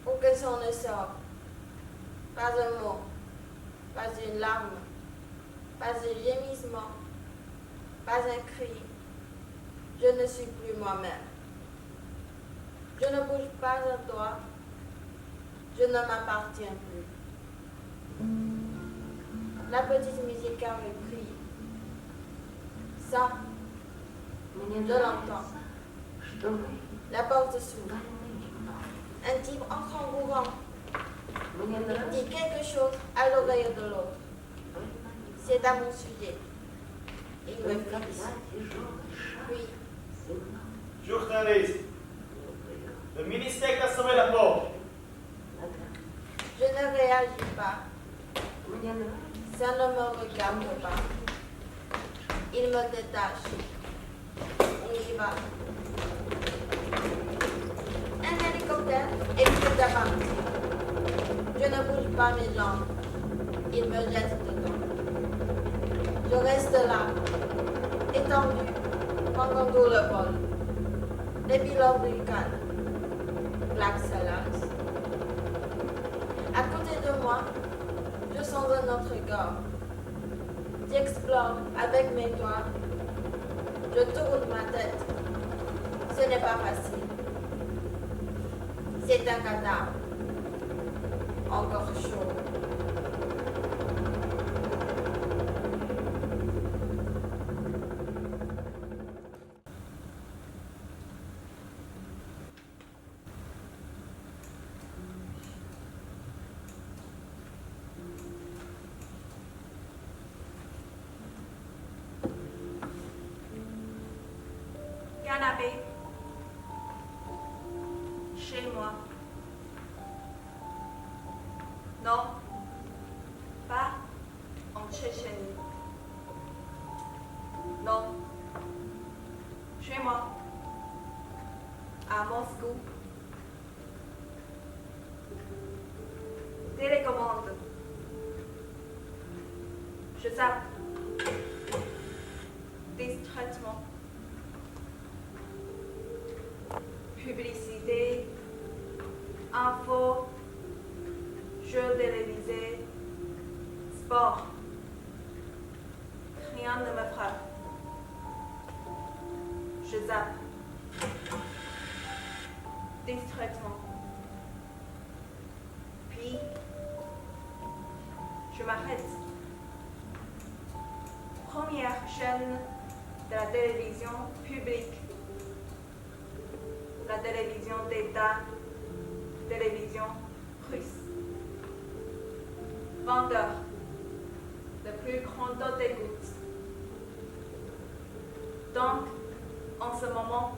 aucun son ne sort. Pas un mot, pas une larme, pas un gémissement, pas un cri. Je ne suis plus moi-même. Je ne bouge pas un doigt. Je ne m'appartiens plus. La petite musique a repris. Ça, je l'entends. La porte s'ouvre. Un type entre en courant. Il dit quelque chose à l'oreille de l'autre. C'est à mon sujet. Il me fixe. Puis, Journaliste, le ministère t'a sauvé la porte. je ne réagis pas. Ça ne me regarde pas. Il me détache. On y va. Un hélicoptère est prêt à partir. Je ne bouge pas mes jambes. Il me jette dedans. Je reste là, étendu, pendant tout le vol. Les pilotes ricanent. Black Salas. À côté de moi, je sens un autre corps. J'explore avec mes doigts. Je tourne ma tête. Ce n'est pas facile. C'est un cadavre. Encore chaud. Canapé. Chez moi. Non, pas en Tchétchénie. Non, chez moi. À Moscou. Télécommande. Je zappe. Distraitement. Publicité. Info. Jeux télévisés. Sport. Rien ne me frappe. Je zappe. Distraitement. Puis, je m'arrête. Première chaîne de la télévision publique. La télévision d'État. Télévision russe. Vendeur. Le plus grand taux d'écoute. Donc, en ce moment,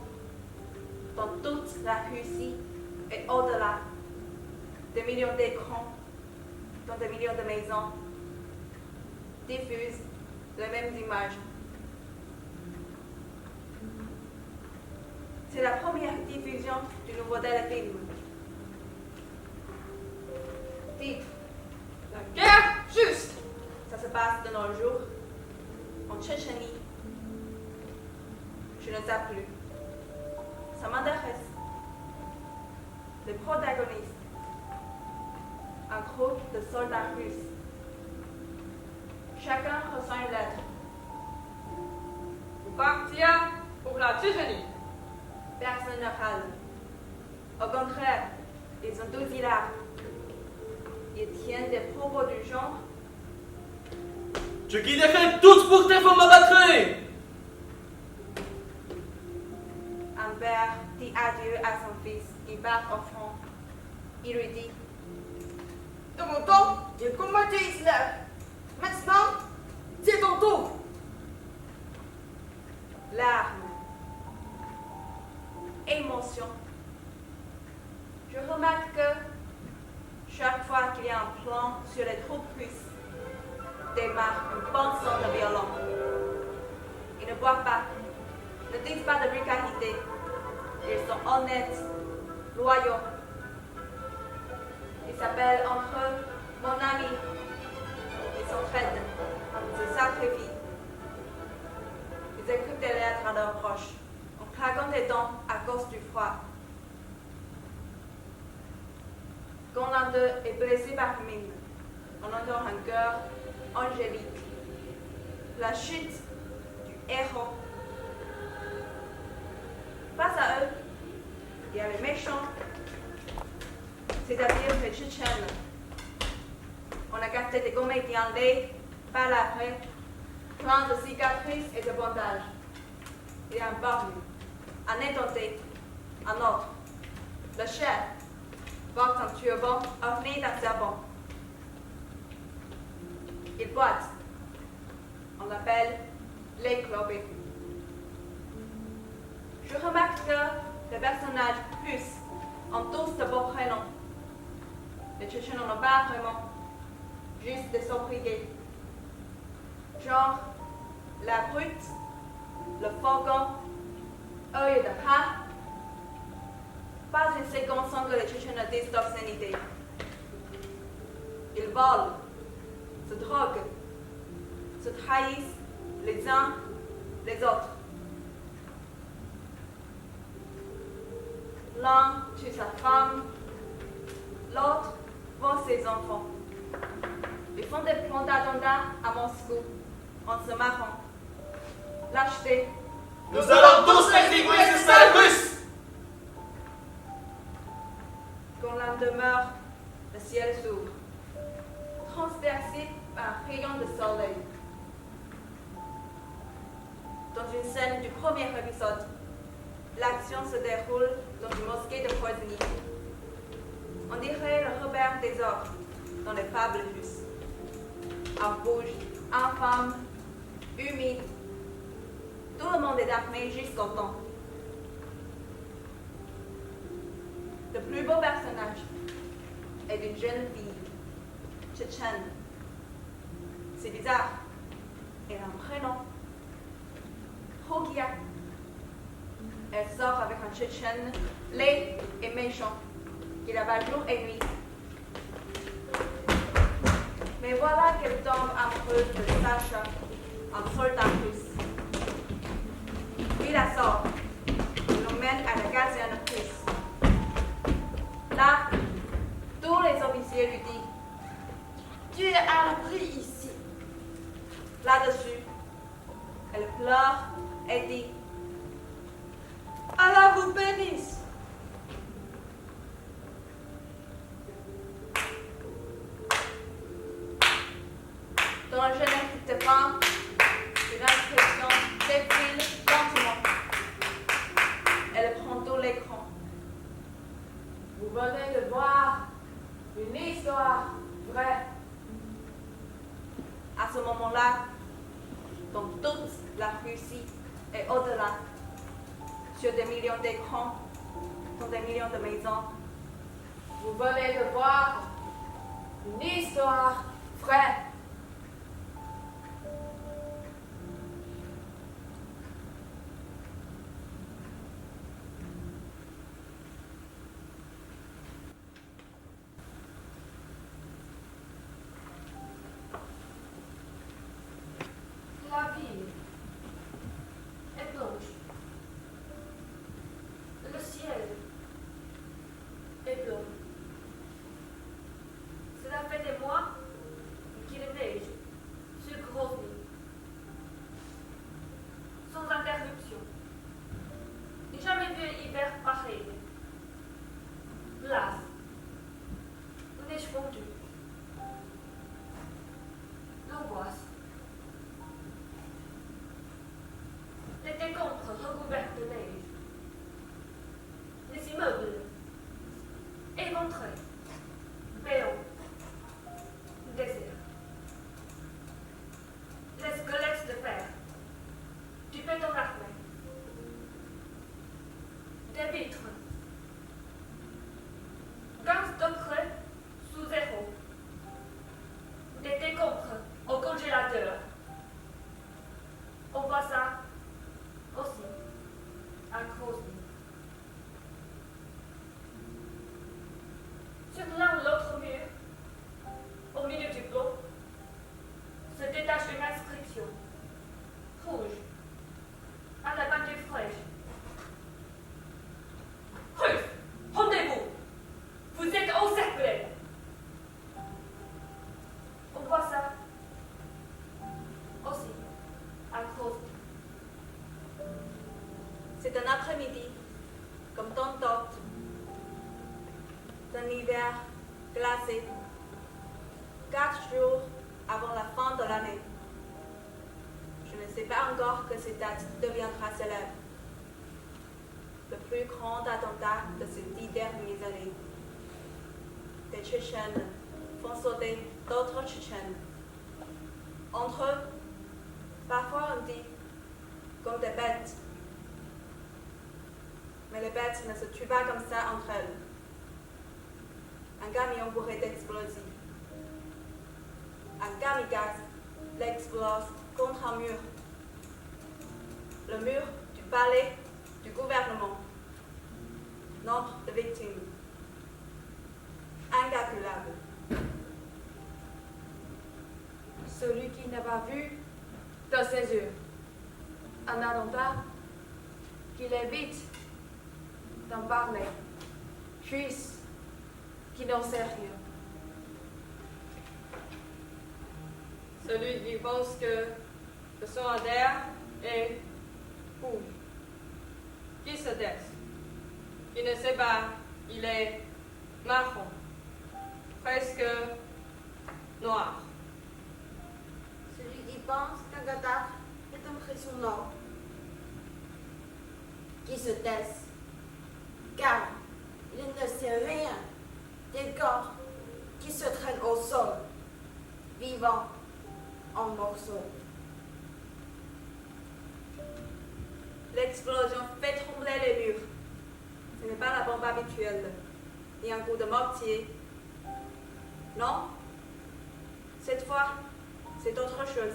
dans toute la Russie et au-delà, des millions d'écrans, dans des millions de maisons, diffusent les mêmes images. C'est la première diffusion du nouveau téléfilm. Titre. La guerre juste. Ça se passe de nos jours, en Tchétchénie. Je ne sais plus. Ça m'intéresse. Le protagoniste, un groupe de soldats russes. Chacun reçoit une lettre. Vous partir pour la Tchétchénie. Personne ne râle. Au contraire, ils sont tous hilarieux. Ils tiennent des propos du genre: Je quitterai tout pour te faire me battre. Un père dit adieu à son fils. Il part au front. Il lui dit, De mon temps, j'ai combattu Hitler. Maintenant, c'est ton tour. larmes, émotion. Je remarque que chaque fois qu'il y a un plan sur les troupes russes, démarre une bonne sorte de violon. Ils ne boivent pas, ne disent pas de vulgarité. Ils sont honnêtes, loyaux. Ils s'appellent entre eux mon ami. Ils s'entraident, se sacrifient. Ils écoutent des lettres à leurs proches, en claquant des dents à cause du froid. Quand l'un d'eux est blessé par une mine, on entend un cœur angélique. La chute du héros. Face à eux, il y a les méchants, c'est-à-dire les Tchétchènes. On a gardé des comédiens laids, pas l'arrêt, plein de cicatrices et de bandages. Il y a un barbu, un édenté, un autre. Le chef porte un turban orné d'un serpent. Il boite. On l'appelle l'éclobé. Je remarque que les personnages russes ont tous de beaux prénoms. Les Tchétchènes n'en ont pas vraiment, juste des sobriquets. Genre la brute, le fourgon, œil de rat. Pas une seconde sans que les Tchétchènes ne disent d'obscénité. Ils volent, se droguent, se trahissent les uns les autres. L'un tue sa femme, l'autre vend ses enfants. Ils font des plans d'attentat à Moscou en se marrant. Lâcheté. Nous allons tous exécuter ces salles russes. Quand l'un demeure, le ciel s'ouvre, transpercé par un rayon de soleil. Dans une scène du premier épisode, l'action se déroule dans une mosquée de poisonie. On dirait le Robert des Ordres dans les fables russes. Un rouge, infâme, humide. Tout le monde est armé jusqu'au temps. Le plus beau personnage est une jeune fille, tchétchène. C'est bizarre. Elle a un prénom. Rogia. Elle sort avec un tchétchène laid et méchant qui la bat jour et nuit. Mais voilà qu'elle tombe amoureuse de Sacha, un soldat russe. Il la sort. Il l'emmène à la caserne russe. Là, tous les officiers lui disent, Tu es à l'abri ici. là-dessus, elle pleure et dit, Allah vous bénisse. dans le générique de fin, une inscription défile lentement. Elle prend tout l'écran. Vous venez de voir une histoire vraie. À ce moment-là, dans toute la Russie et au-delà, sur des millions d'écrans, dans des millions de maisons, Vous venez de voir une histoire vraie. La ville est blanche. Le ciel est bleu. Cela fait des mois qu'il se détache une inscription. Rouge. À la peinture fraîche. Russe, rendez-vous. Vous êtes encerclés. On voit ça. Aussi. À Crozet. C'est un après-midi, comme tant d'autres, d'un hiver glacé, 4 jours avant la fin de l'année. Je ne sais pas encore que cette date deviendra célèbre. Le plus grand attentat de ces 10 dernières années. Des Tchétchènes font sauter d'autres Tchétchènes. Entre eux, parfois on dit comme des bêtes. Mais les bêtes ne se tuent pas comme ça entre elles. Un camion bourré d'explosifs. Un kamikaze l'explose contre un mur. Le mur du palais du gouvernement. Nombre de victimes. Incalculable. Celui qui n'a pas vu dans ses yeux un attentat, qu'il évite d'en parler, puisqu'il n'en sait rien. Celui qui pense que son adhère est fou. Qui se teste? Il ne sait pas, il est marron, presque noir. Celui qui pense qu'un Gaddafi est un prisonnier. Qui se taise, car il ne sait rien des corps qui se traînent au sol, vivants en morceaux. L'explosion fait trembler les murs. Ce n'est pas la bombe habituelle, ni un coup de mortier. Non, cette fois, c'est autre chose.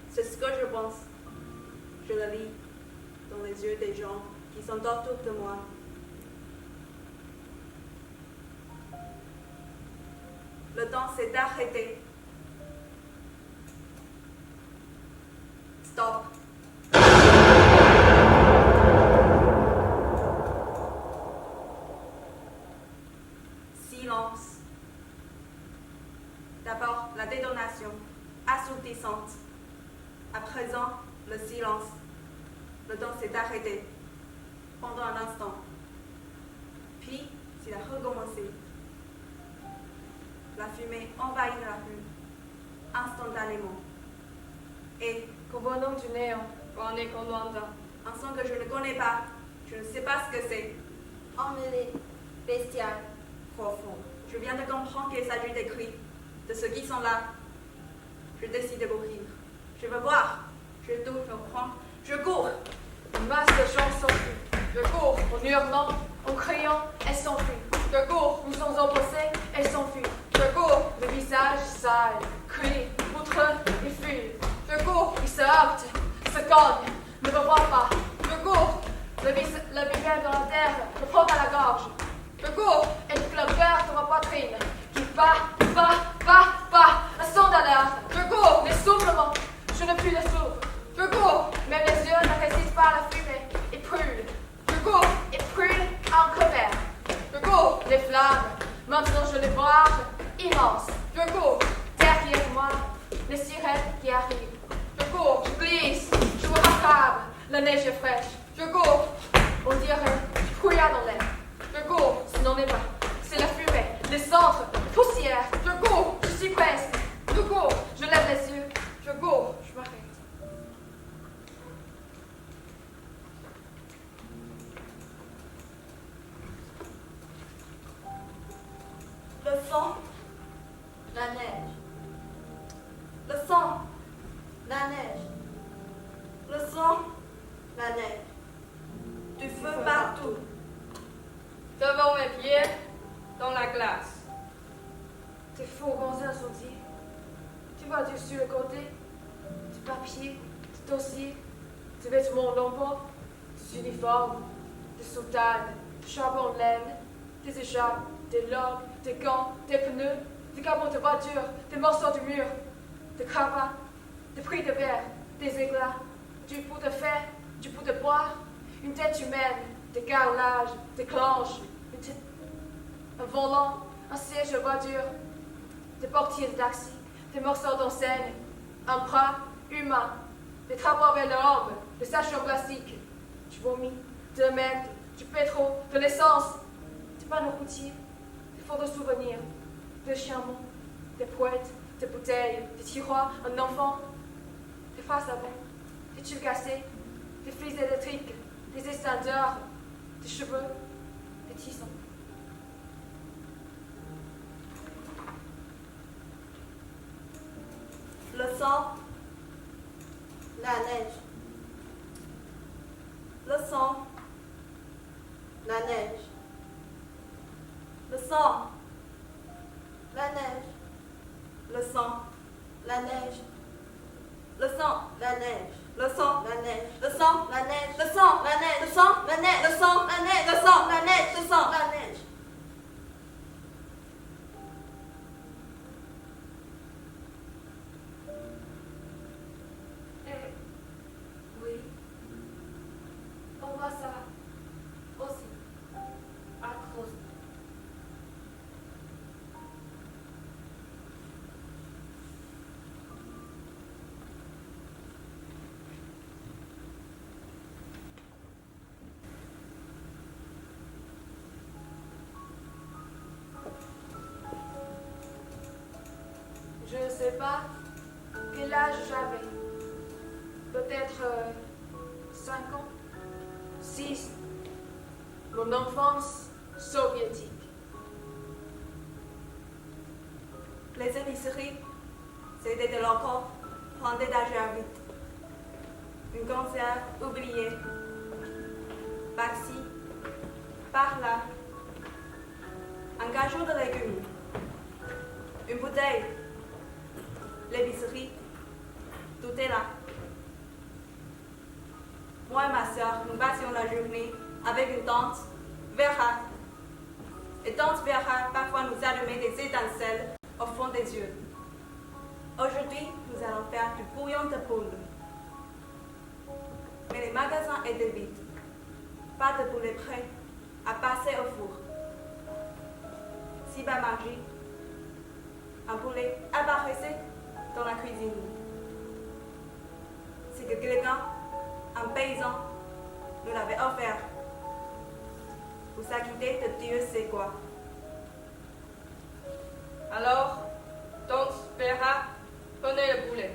C'est ce que je pense. Je le lis dans les yeux des gens qui sont autour de moi. Le temps s'est arrêté. Stop. Silence. D'abord, la détonation, assourdissante. À présent, le silence. Le temps s'est arrêté pendant un instant. Puis, il a recommencé. La fumée envahit la rue, instantanément. Et Convenons du néant. On est commandant. un son que je ne connais pas, je ne sais pas ce que c'est. Emmêlé, bestial, profond. Je viens de comprendre qu'il s'agit des cris, de ceux qui sont là. Je décide de courir. Je veux voir. Je doute, je prends. Je cours. Une masse de gens s'enfuit. Je cours en hurlant, en criant, elle s'enfuit. Je cours, nous sommes embrassés, elle s'enfuit. Je cours, le visage sale, crie, outre et fuit. Je cours, il se heurte, se cogne, ne me voit pas. Je cours, le visage dans la terre, me prend à la gorge. Je cours, et le cœur dans ma poitrine, qui bat, un son d'alerte. Je cours, l'essoufflement, je ne plus l'essouffle. Je cours, même les yeux ne résistent pas à la fumée, et brûlent. Je cours, et brûle en crever. Je cours, les flammes, maintenant je les vois, immenses. Je cours, derrière moi, les sirènes qui arrivent. Je cours, je glisse, je me rattrape, la neige est fraîche. Je cours, on dirait brouillard dans l'air. Je cours, ce n'en est pas, c'est la fumée, les cendres, la poussière. Je cours, je suis presque. Je cours, je lève les yeux. Je cours, je m'arrête. Le sang, La neige, le sang, la neige, le sang, la neige. du feu partout. Devant mes pieds, dans la glace. Tes fourgons incendiés. Tu vois dessus le côté, du papier, du dossier, des vêtements lambons, des uniformes, des soutanes, du charbon de laine, des écharpes, des lampes, des gants, des pneus, des capots de voiture, des morceaux du mur, de cravates, de prix de verre, des éclats, du bout de fer, du bout de bois, une tête humaine, des carrelages, des cloches, un volant, un siège de voiture, des portiers de taxi, des morceaux d'enseigne, un bras humain, des travaux avec l'orbe, des sachets en plastique, du vomi, de la merde, du pétrole, de l'essence, des panneaux routiers, des photos de souvenirs, des chameaux, des poètes, des bouteilles, des tiroirs, un enfant, des faces à bain, des tubes cassés, des fils électriques, des extincteurs, des cheveux, des tissons. Le sang, La neige. le sang, La neige. le sang, La neige. le sang, La neige. le sang, La neige. le sang, La neige. le sang, La neige. le sang, La neige. le sang, La neige. le sang, La neige. le sang, La neige. le sang. La neige. Oui. On voit ça aussi. À cause. Je ne sais pas quel âge j'avais. Peut-être 5 ans, 6. Mon enfance soviétique. Les épiceries, c'était de locaux rendus d'argent vite. Une conserve oubliée. Par-ci, par-là. Un cajou de légumes. Une bouteille. L'épicerie, tout est là. Moi et ma soeur, nous passions la journée avec une tante, Vera. Et tante Vera parfois nous allumait des étincelles au fond des yeux. Aujourd'hui, nous allons faire du bouillon de poule. Mais les magasins étaient vides. Pas de poulet prêt à passer au four. Si bas Margie, un poulet apparaissait dans la cuisine. C'est que quelqu'un, un paysan, nous l'avait offert pour s'acquitter de Dieu sait quoi. Alors, tante Vera prenait le poulet,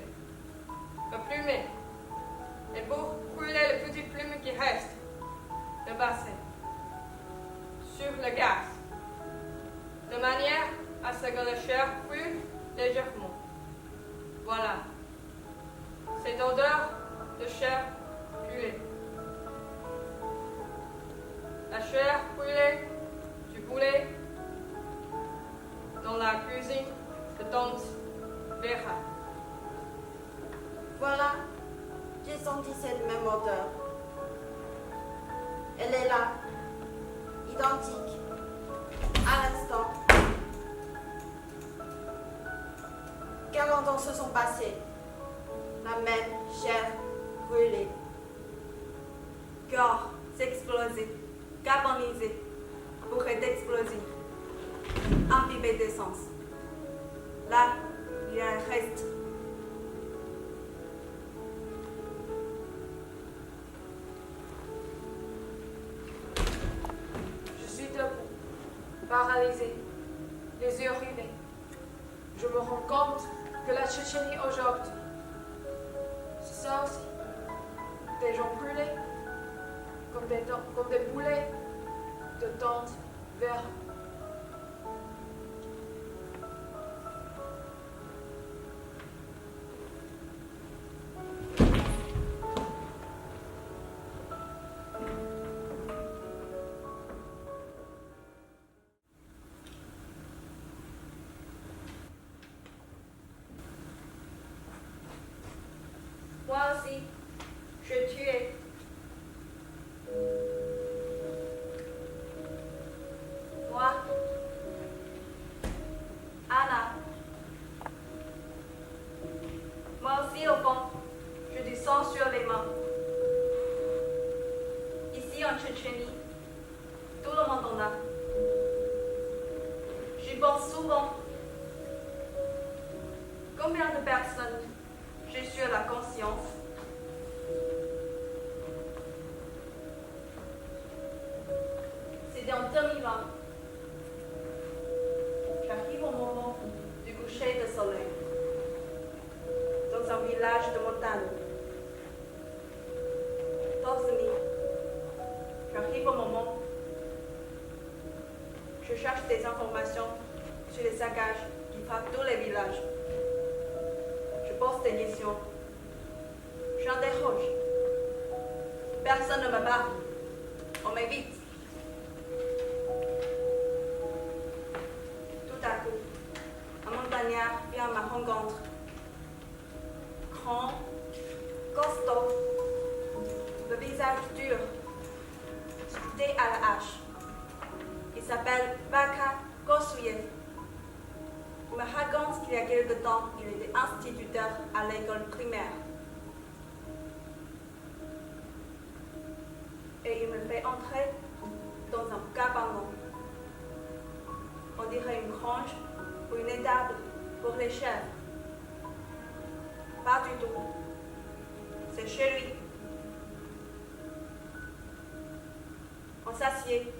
le plumait, et pour brûler les petites plumes qui restent, le passait sur le gaz, de manière à ce que la chair brûle légèrement. Voilà, cette odeur de chair brûlée. La chair brûlée du poulet dans la cuisine de tante Vera. Voilà, j'ai senti cette même odeur. Elle est là, identique, à l'instant. 40 ans se sont passés. La même chair brûlée. Corps s'exploser, carbonisé, pour être explosif, imbibé d'essence. Là, il y a un reste. Je suis debout, paralysé, les yeux rivés. Je me rends compte que la Tchétchénie aujourd'hui, c'est ça aussi. Des gens brûlés, comme des boulets de tente Vera. Moi aussi, je tuais. Moi Ici au fond, j'ai du sang sur les mains. Ici en Tchétchénie, tout le monde en a. J'y pense souvent. Combien de personnes j'ai sur la conscience? C'était en 2020. J'arrive au moment du coucher de soleil, dans un village de montagne. Tovzny. J'arrive au moment. Je cherche des informations sur les saccages qui frappent tous les villages. Je pose des questions. J'interroge. Personne ne me parle. On m'évite. Tout à coup, un montagnard vient à ma rencontre. Grand, costaud, le visage dur, sculpté à la hache. Il s'appelle Vaka Kosuyev. Il me raconte qu'il y a quelque temps, il était instituteur à l'école primaire. Et il me fait entrer dans un cabanon. On dirait une grange ou une étable pour les chèvres. Pas du tout. C'est chez lui. On s'assied.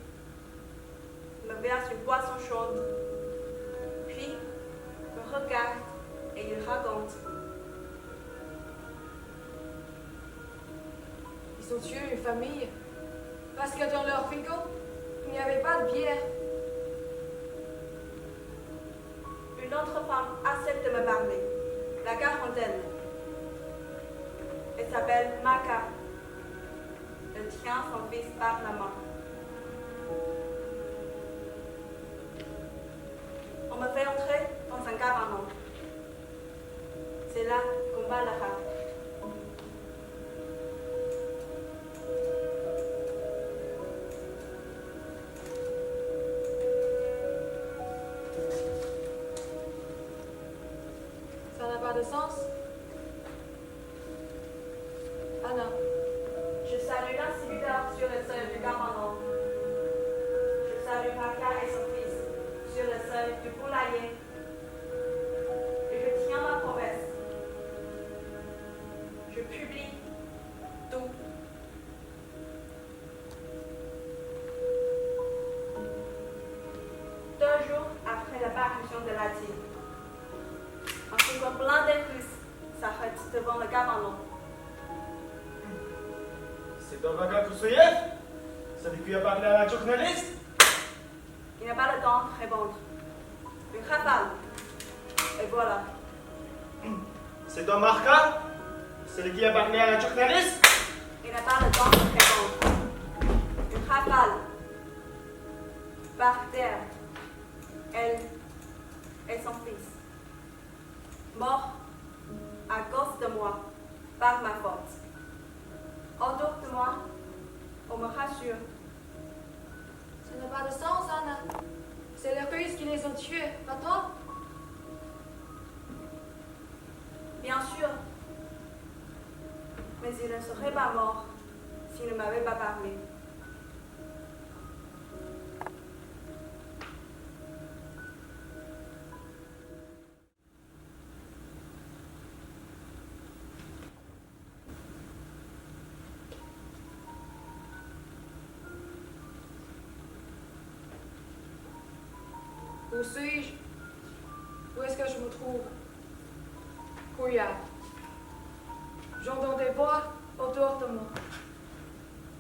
Il me verse une boisson chaude. Puis, me regarde et il raconte. Ils ont tué une famille parce que dans leur frigo, il n'y avait pas de bière. Une autre femme accepte de me parler. La quarantaine. Elle s'appelle Maka. Elle tient son fils par la main. On me fait entrer dans un cabanon. C'est là qu'on parlera. Ça n'a pas de sens. Anna, Je salue l'instituteur sur le seuil du cabanon. Je salue Maka et son fils sur le seuil du poulailler. Et je tiens ma promesse. Je publie tout. Deux jours après la parution de la Latine, un fourgon plein de Russes s'arrête devant le cabanon. C'est donc Vaka Kosuyev? Celui qui a parlé à la journaliste? Il n'a pas le temps de répondre. Une rafale. Et voilà. C'est donc Marka? Celui qui a parlé à la journaliste? Il n'a pas le temps de répondre. Une rafale. Par terre. Elle et son fils. Mort à cause de moi, par ma faute. Autour de moi, on me rassure. ça n'a pas de sens, Anna. C'est les Russes qui les ont tués, pas toi. Bien sûr. Mais il ne serait pas mort s'il ne m'avait pas parlé. Où suis-je? Où est-ce que je me trouve? Couillard. J'entends des voix autour de moi,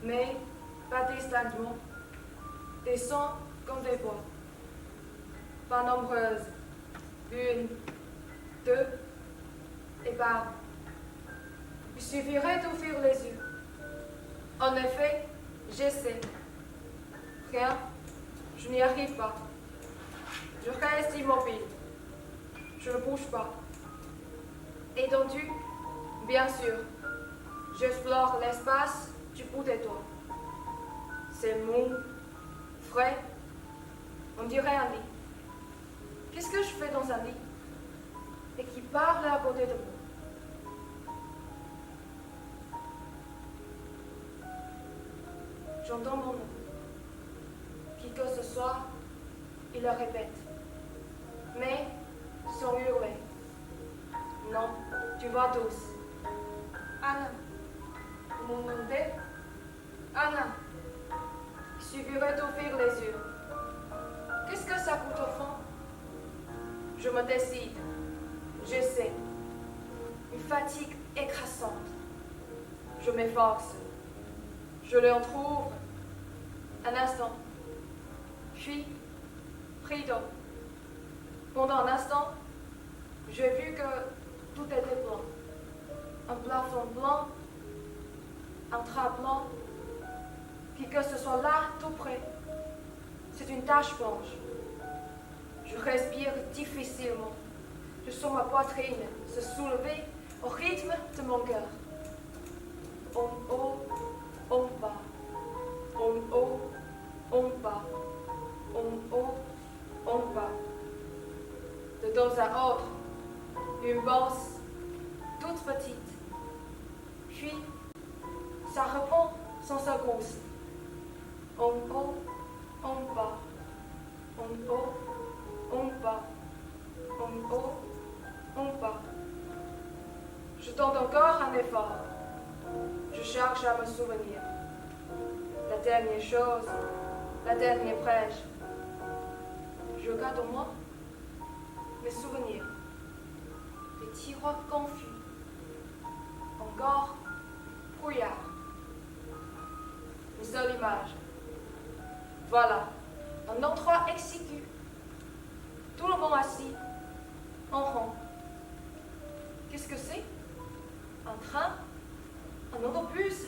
mais pas distinctement. Des sons comme des voix. Pas nombreuses. Une, deux, et pas. Il suffirait d'ouvrir les yeux. En effet, j'essaie. Rien, je n'y arrive pas. Je reste immobile. Je ne bouge pas. Étendu, bien sûr. J'explore l'espace du bout des doigts. C'est mou, frais. On dirait un lit. Qu'est-ce que je fais dans un lit? Et qui parle à côté de moi? J'entends mon nom. Qui que ce soit, il le répète. Mais sans hurler. Non, tu vas douce. Anna. Vous m'entendez? Anna. Il suffirait d'ouvrir les yeux. Qu'est-ce que ça coûte au fond? Je me décide. Je sais. Une fatigue écrasante. Je m'efforce. Je le retrouve. Un instant. Puis, pris d'eau. Pendant un instant, j'ai vu que tout était blanc. Un plafond blanc, un drap blanc, qui que ce soit là, tout près. C'est une tache blanche. Je respire difficilement. Je sens ma poitrine se soulever au rythme de mon cœur. En haut, en bas. En haut, en bas. En haut, en bas. De temps à autre, une bosse toute petite. Puis, ça reprend sans secousse. En haut, en bas. En haut, en bas. En haut, en bas. Je tente encore un effort. Je cherche à me souvenir. La dernière chose, la dernière brèche. Je garde en moi mes souvenirs. Des tiroirs confus. Encore brouillard. Une seule image. Voilà, un endroit exigu. Tout le monde assis, en rond. Qu'est-ce que c'est? Un train? Un autobus?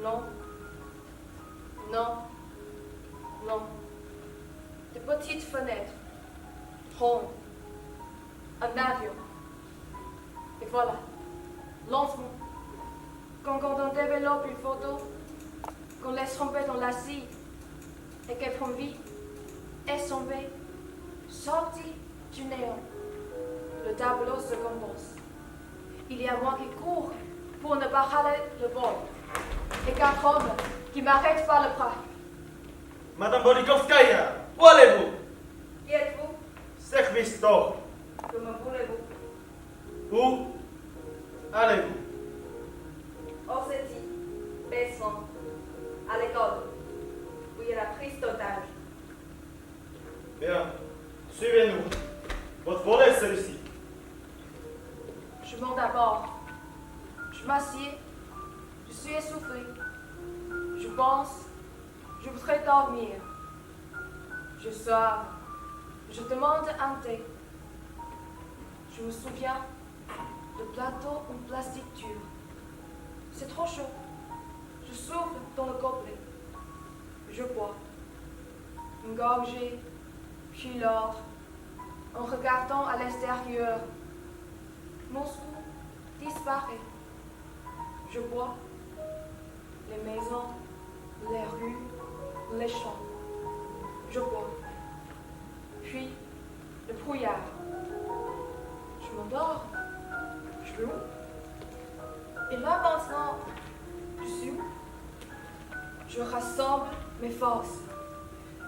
Non. Non. Non. Des petites fenêtres. Rondes. Un avion. Et voilà, lentement, quand on développe une photo, qu'on laisse tomber dans l'acide et qu'elle prend vie, essombée, sortie du néant, le tableau se compose. Il y a moi qui cours pour ne pas rater le vol, et 4 hommes qui m'arrêtent par le bras. Madame Bolikovskaya, où allez-vous? Qui êtes-vous? Service d'or. Que me voulez-vous? Où allez-vous? Ossétie, Besson, à l'école, où il y a la prise d'otage. Bien, suivez-nous. Votre volet est celui-ci. Je monte à bord. Je m'assieds. Je suis essoufflée. Je pense. Je voudrais dormir. Je sors. Je demande un thé. Je me souviens de plateau en plastique dur. C'est trop chaud. Je souffle dans le gobelet. Je bois. Une gorgée, puis l'autre, en regardant à l'extérieur. Moscou disparaît. Je bois. Les maisons, les rues, les champs. Je bois. Puis, le brouillard. Je m'endors. Je vais où? Et là maintenant, je suis où? Je rassemble mes forces.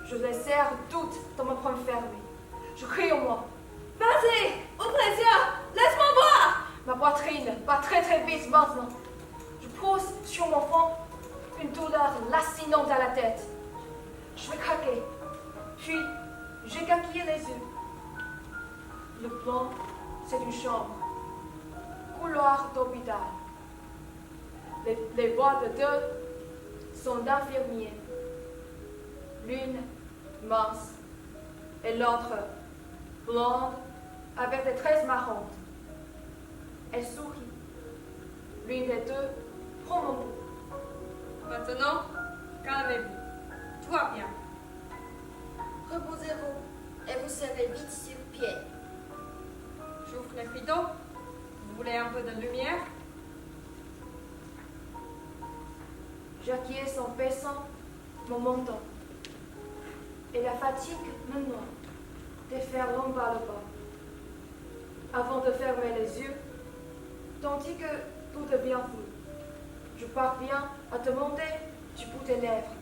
Je les serre toutes dans mon poing fermé. Je crie au moi. Vas-y, ouvre les yeux, laisse-moi voir! Ma poitrine bat très très vite maintenant. Je pousse sur mon front une douleur lacinante à la tête. Je vais craquer. Puis, j'écarquille les yeux. Le plan, c'est une chambre. Couloir d'hôpital. Les voix de deux sont d'infirmiers. L'une mince et l'autre blonde avec des tresses marrantes. Elle sourit. L'une des deux prend mon bout. Maintenant, calmez-vous. Tout va bien. Reposez-vous et vous serez vite sur pied. J'ouvre les rideaux. Vous voulez un peu de lumière? J'acquiesce en baissant mon menton. Et la fatigue me noie, déferlant par le bas. Avant de fermer les yeux, tandis que tout devient flou, je parviens à te monter du bout des lèvres.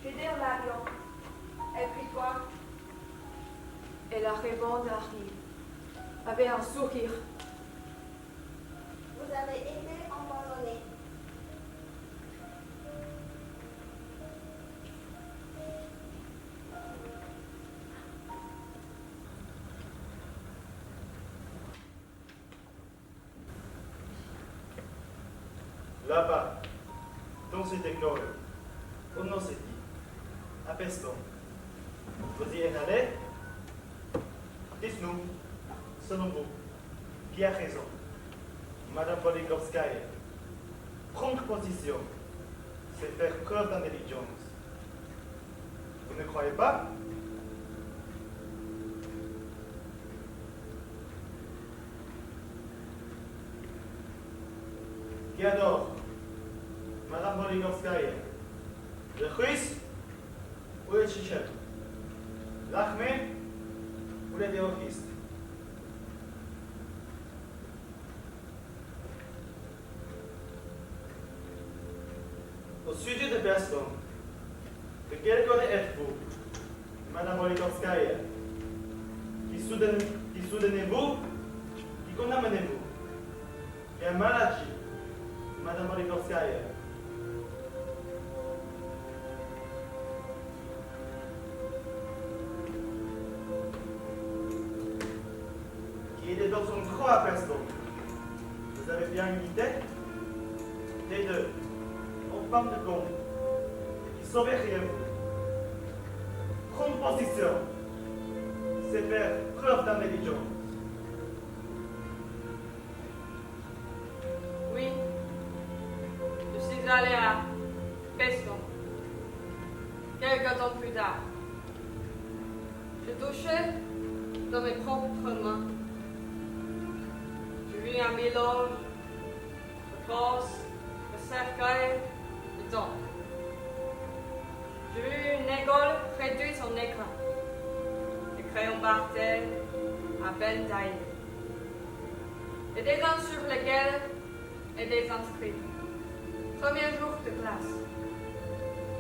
J'ai dit en l'avion. Et puis quoi? Et la répondre arrive, avec un sourire. Vous avez été empoisonné. Là-bas, dans cette école, on nous dit, à Peston, vous y êtes allé? Dites-nous, selon vous, qui a raison? Madame Polikovskaya, prendre position, c'est faire preuve d'intelligence. Vous ne croyez pas? Qui adore? Madame Polikovskaya, le russe ou le tchétchène? L'armée ou les terroristes? Au sujet de Peston, de quel côté êtes-vous, Madame Polikovskaya? Qui soutenez-vous? Qui condamnez-vous? Quelle maladie, Madame Polikovskaya? Qui est des personnes trop à Peston? Vous avez bien une idée? Les deux. Aux femmes de compte, qui sauveriez-vous? Prendre position, c'est faire preuve d'intelligence. Oui, je suis allé à Peston. Quelques temps plus tard, je touchais dans mes propres mains. J'ai vu un mélange de force, de cercueil, de temps. J'ai vu une école réduite en écran. Des crayons par terre, à peine taillés. Et des rangs sur lesquels et des inscrits. Premier jour de classe.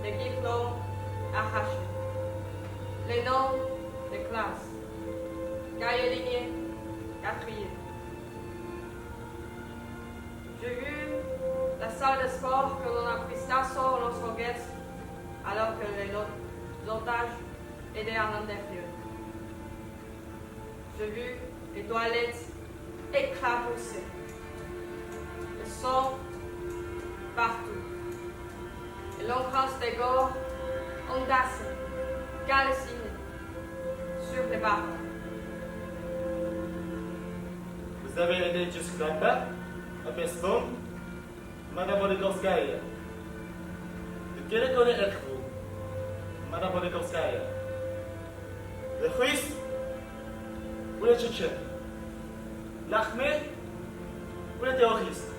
Les diplômes arrachés. Les noms des classes. Cahiers lignés, quatrième. J'ai vu la salle de sport que l'on a pris d'assaut aux soviets alors que les otages étaient à l'intérieur. J'ai vu les toilettes éclaboussées. Le sang partout. Et l'empreinte des corps entassée, calcinée sur les barreaux. Vous avez été jusque là-bas, à Peston, Madame Polikovskaya. De quelle école êtes-vous, Madame Polikovskaya? Le russe ou le tchétchène? L'armée ou les terroristes?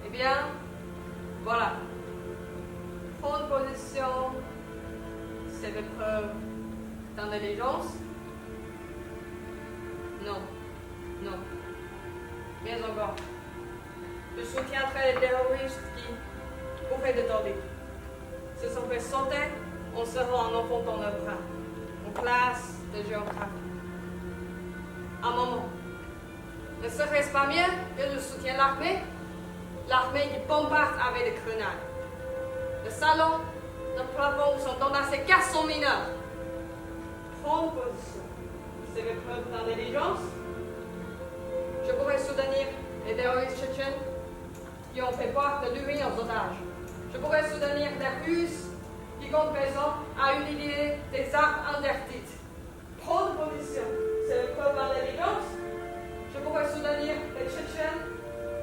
Eh bien, voilà. Prendre position, c'est des preuves d'intelligence? Non, non. Mais encore, je soutiendrai les terroristes qui pourraient détourner. Se sont fait sauter en se rend en enfant dans leur bras, en classe de géographie. Un moment. Ne serait-ce pas mieux que je soutienne l'armée? L'armée qui bombarde avec des grenades. Le salon, le plafond sont entassés 400 mineurs. Prendre position, c'est des preuves d'intelligence. Je pourrais soutenir les terroristes tchétchènes qui ont fait part de l'urine aux otages. Je pourrais soutenir les Russes qui comptent présent à utiliser des armes interdites. Prendre position, c'est des preuves d'intelligence. Je pourrais soutenir les Tchétchènes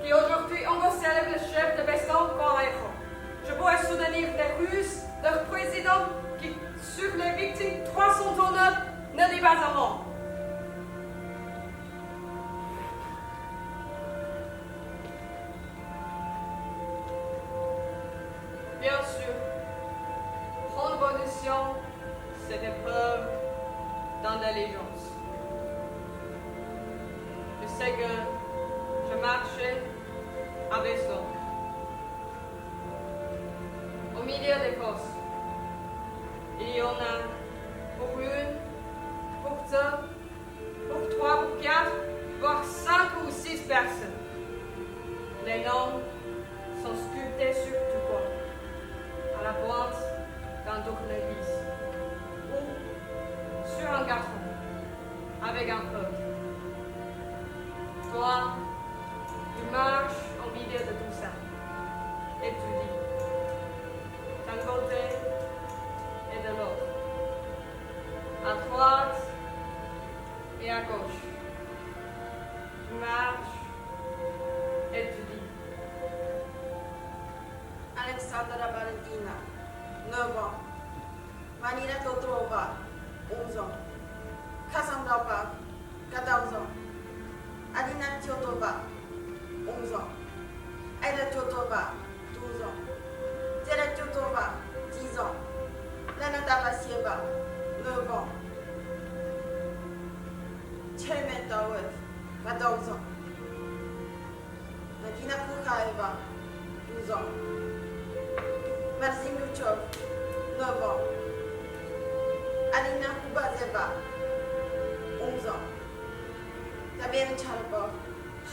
qui aujourd'hui encore célèbrent le chef de Peston comme héros. Je pourrais soutenir les Russes, leur président qui, sur les victimes 339, ne dit pas un mot. Bien sûr, prendre position, c'est des preuves d'intelligence. Je sais que je marchais avec son. Au milieu des fosses, il y en a pour une, pour deux, pour trois, pour quatre, voire 5 ou 6 personnes. Les noms sont sculptés sur du bois, à la pointe d'un tournevis, ou sur un carton, avec un feu. Toi, tu marches au milieu de tout ça, et tu dis, d'un côté et de l'autre, à droite et à gauche. Tu marches et tu dis. Alexandra Valentina, 9 ans. Vanina Totrova, 11 ans. Cassandra, 14 ans. Alina Tiotova, 11 ans. Aida Tiotova, 12 ans. Tere Tiotova, 10 ans. Lena Tavasieva, 9 ans. Cheremet Dawev, 14 ans. Nadina Koukaeva, 12 ans. Maxime Luchov, 9 ans. Alina Kubazeva, 11 ans. Fabienne Chalbov,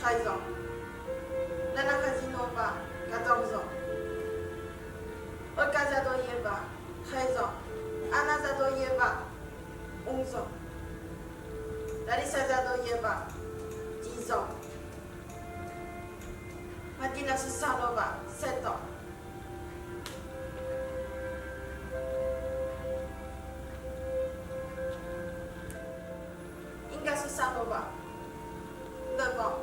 13 ans. Lana Kazinova, 14 ans. Olga Zadoyeva, 13 ans. Anna Zadoyeva, 11 ans. Larissa Zadoyeva, 10 ans. Martina Susanova, 7 ans. Inga Susanova, 9 ans.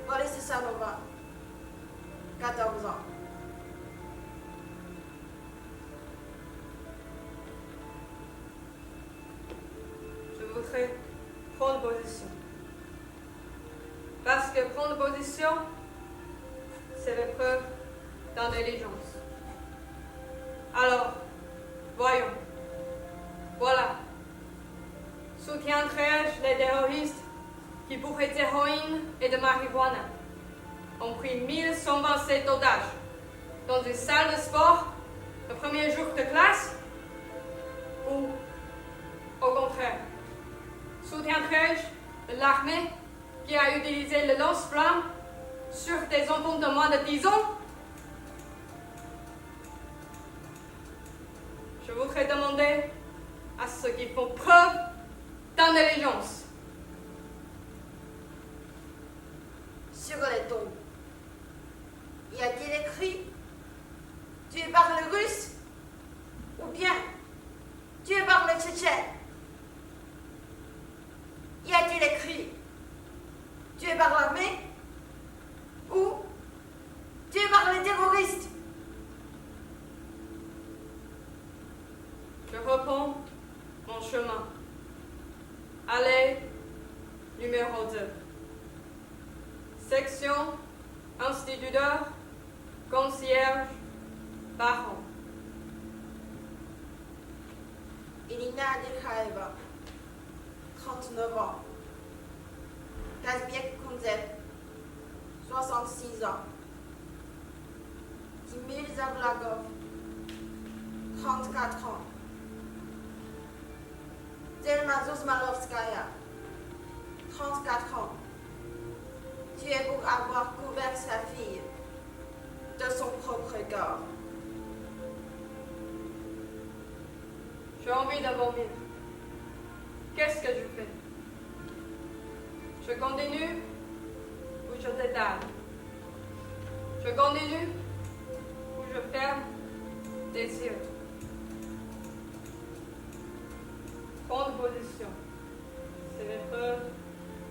Boris Susanova, 14 ans. Je voudrais prendre position. Parce que prendre position, c'est l'épreuve d'intelligence. Alors, voyons. Voilà. Soutiendrai-je les terroristes qui, pour être héroïnes et de marijuana, ont pris 1127 otages dans une salle de sport le premier jour de classe? Ou, au contraire, soutiendrai-je l'armée qui a utilisé le lance-flamme sur des enfants de moins de 10 ans? Je voudrais demander à ceux qui font preuve d'intelligence. Sur les tombes, y a-t-il écrit tué par le russe ou bien tué par le tchétchène? Y a-t-il écrit tué par l'armée ou tué par les terroristes? Je reprends mon chemin. Allée numéro 2. Section, instituteur, concierge, parent. Elina Adekhaeva, 39 ans. Kazbiek Kunzev, 66 ans. Timur Zablagov, 34 ans. Zelma Zuzmalovskaya, 34 ans. Tuée pour avoir couvert sa fille de son propre corps. J'ai envie de vomir. Qu'est-ce que je fais? Je continue ou je détale? Je continue ou je ferme les yeux? Prendre position. C'est l'épreuve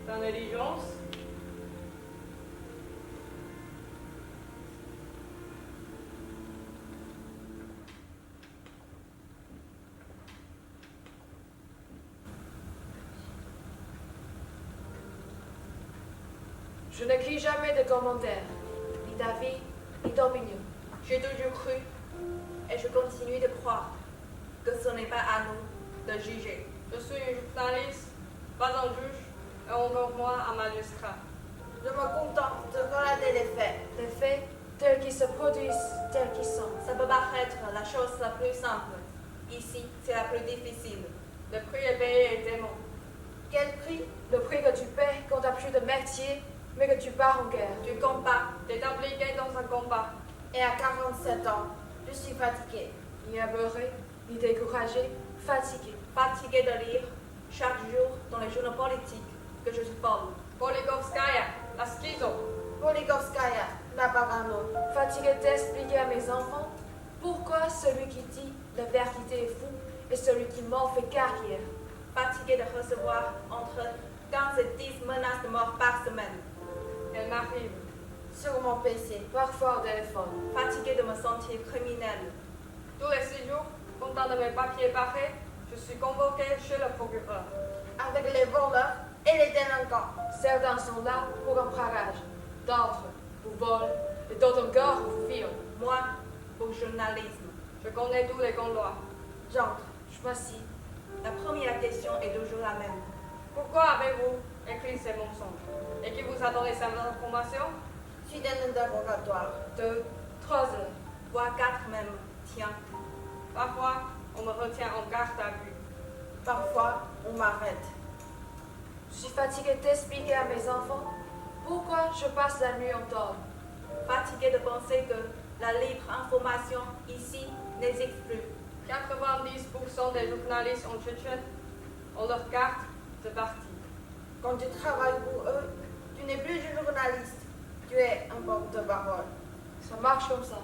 d'intelligence. Je n'écris jamais de commentaires, ni d'avis, ni d'opinion. J'ai toujours cru, et je continue de croire, que ce n'est pas à nous de juger. Je suis une journaliste, pas un juge. et encore moins un magistrat. Je me contente de relater les faits. Les faits, tels qu'ils se produisent, tels qu'ils sont. Ça peut paraître la chose la plus simple. Ici, c'est la plus difficile. Le prix est payé et démon. Quel prix? Le prix que tu paies quand t'as plus de métier, mais que tu pars en guerre. Tu combats. Tu es impliqué dans un combat. Et à 47 ans, je suis fatiguée. Ni abeuré, ni découragé, fatigué. Fatigué de lire chaque jour dans les journaux politiques que je suis folle. Poligovskaya, la schizo. Poligovskaya, la Pagano. Fatigué d'expliquer à mes enfants pourquoi celui qui dit la vérité est fou et celui qui ment fait carrière. Fatigué de recevoir entre 15 et 10 menaces de mort par semaine. Elle m'arrive. Sur mon PC, parfois au téléphone. Fatigué de me sentir criminelle. Tous les 6 jours, quand un de mes papiers paraît, je suis convoqué chez le procureur. Avec les voleurs et les délinquants. Certains sont là pour un braquage, d'autres pour vol, et d'autres encore pour viol. Moi, pour journalisme. Je connais tous les condois. J'entre, je m'assis. La première question est toujours la même. Pourquoi avez-vous écrit ces mensonges? Et qui vous a donné ces informations? Suite d'un interrogatoire. 2, 3 heures. Voire 4 même. Tiens. Parfois, on me retient en garde à vue. Parfois, on m'arrête. Je suis fatiguée d'expliquer à mes enfants pourquoi je passe la nuit en tôle. Fatigué de penser que la libre information ici n'existe plus. 90% des journalistes en Tchétchène ont leur carte de parti. Quand tu travailles pour eux, tu n'es plus un journaliste. Tu es un porte-parole. Ça marche comme ça.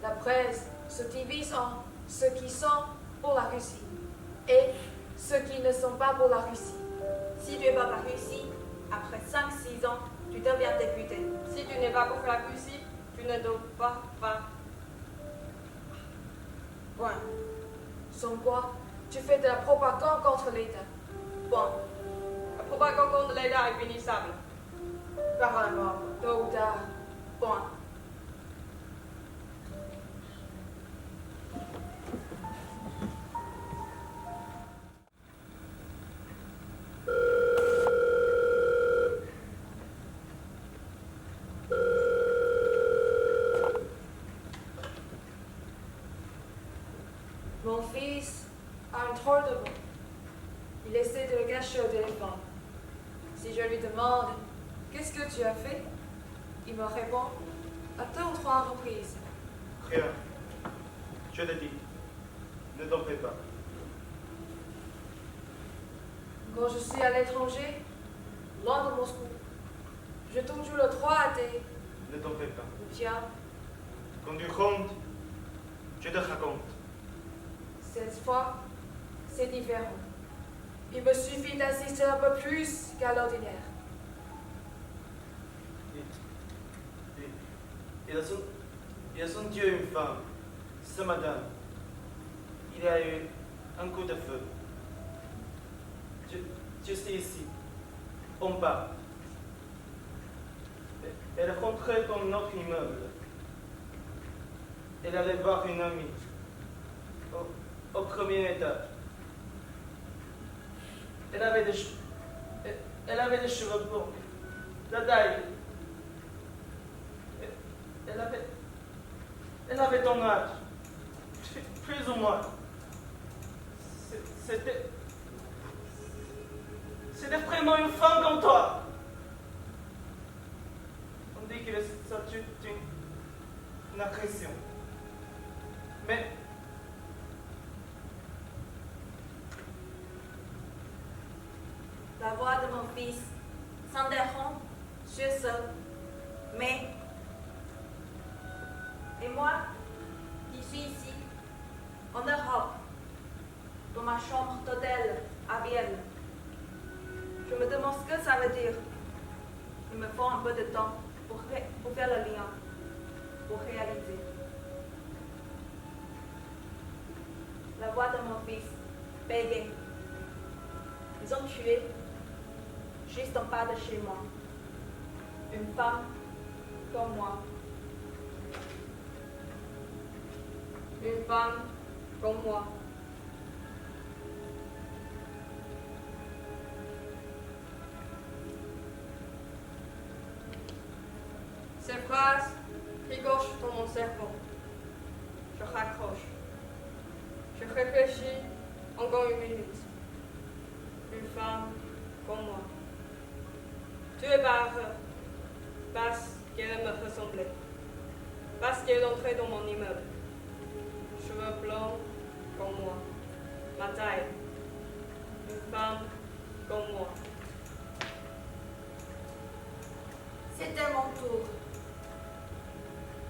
La presse se divise en ceux qui sont pour la Russie et ceux qui ne sont pas pour la Russie. Si tu es pas par Russie, après 5-6 ans, tu deviens député. Si tu n'es pas pour la Russie, tu ne dois pas. Point. Sans quoi, tu fais de la propagande contre l'État. Point. La propagande contre l'État est punissable. Par la mort. Tôt ou tard. Point. Mon fils a une drôle de voix. Il essaie de le cacher au téléphone. Si je lui demande « Qu'est-ce que tu as fait ?», il me répond à 2 ou 3 reprises. Rien. Je te dis, ne t'en fais pas. Quand je suis à l'étranger, loin de Moscou, j'ai toujours le droit à des Ne t'en fais pas. tiens, Quand tu comptes, je te raconte. cette fois, c'est différent. Il me suffit d'insister un peu plus qu'à l'ordinaire. Il a senti une femme, ce matin. Il a eu un coup de feu. Juste ici. On part. Elle est rentrée dans notre immeuble. Elle allait voir une amie. Au premier étage. Elle avait des cheveux blonds. La taille. Elle avait ton âge. Plus ou moins. C'était vraiment une femme comme toi. On dit que le statut est une agression. Mais La voix de mon fils s'interrompt sur ce mais. Et moi, qui suis ici, en Europe, dans ma chambre d'hôtel à Vienne, je me demande ce que ça veut dire. Il me faut un peu de temps pour faire le lien, pour réaliser. La voix de mon fils, bégaye. Ils ont tué, juste en bas de chez moi, une femme comme moi. Une femme comme moi. phrases ricochent dans mon cerveau. Je raccroche. Je réfléchis encore une minute. Une femme comme moi. Tuée par parce qu'elle me ressemblait. Parce qu'elle entrait dans mon immeuble. Cheveux blancs comme moi. Ma taille. Une femme comme moi. C'était mon tour.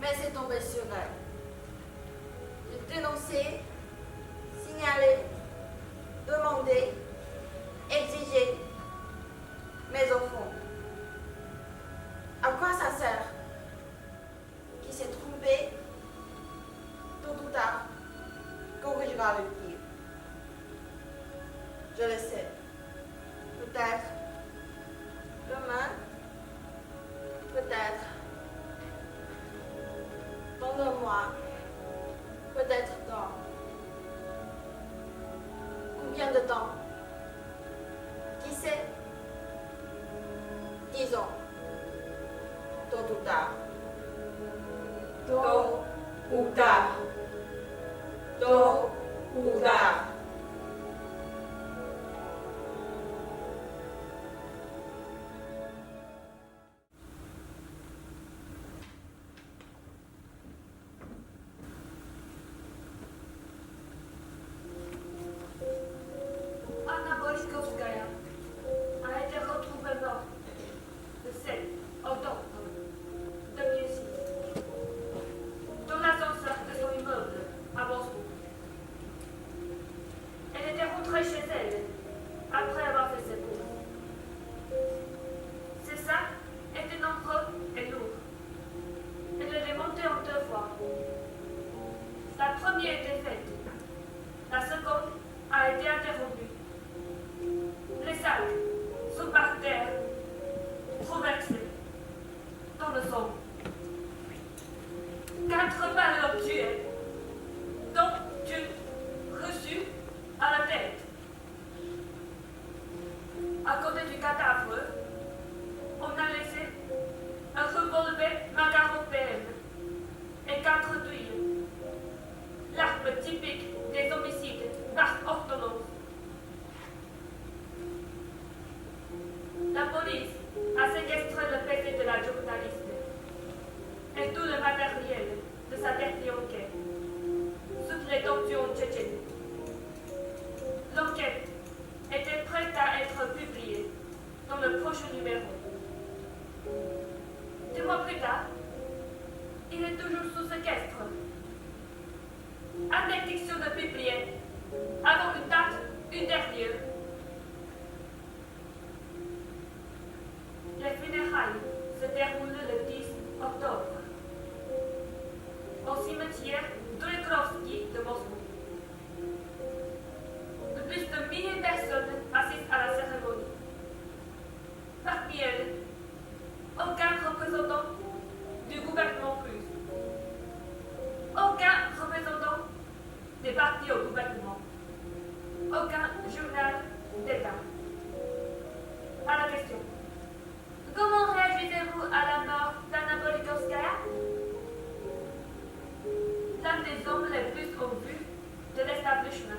Mais c'est tombé sur elle. J'ai dénoncé, signalé, demandé, exigé. Mais au fond, à quoi ça sert? Qui s'est trompé, tôt ou tard, corrigera le tir. Je le sais. Peut-être demain, peut-être dans un mois, peut-être dans combien de temps? Qui sait? Disons, tôt ou tard. Tôt ou tard. Tôt ou tard. Anna Boriskovskaya a été retrouvée morte le 7 octobre 2006 dans l'ascenseur de son immeuble à Moscou. Elle était rentrée chez elle après avoir fait ses courses. Ses sacs étaient nombreux et lourds. Elle les démontait en 2 fois. La première était faite. La seconde a été interrompue. Les sacs sont par terre, renversés dans le sang. 4 balles l'ont tué, dont une reçue à la tête. À côté du cadavre, on a laissé un revolver Makarov PM et 4 tuiles. L'arme typique des homicides par ordonnance. La police a séquestré le PC de la journaliste et tout le matériel de sa dernière enquête sur les tortures en Tchétchénie. L'enquête était prête à être publiée dans le prochain numéro. 2 mois plus tard, il est toujours sous séquestre. Interdiction de publier avant une date ultérieure. Les funérailles se déroulent le 10 octobre au cimetière Dolikrovski de Moscou. Plus de 1000 personnes assistent à la cérémonie. Parmi elles, aucun représentant du gouvernement russe. Aucun représentant des partis au gouvernement. Aucun journal d'État. À la question. Comment réagissez-vous à la mort d'Anna Politkovskaya? L'un des hommes les plus en vue de l'establishment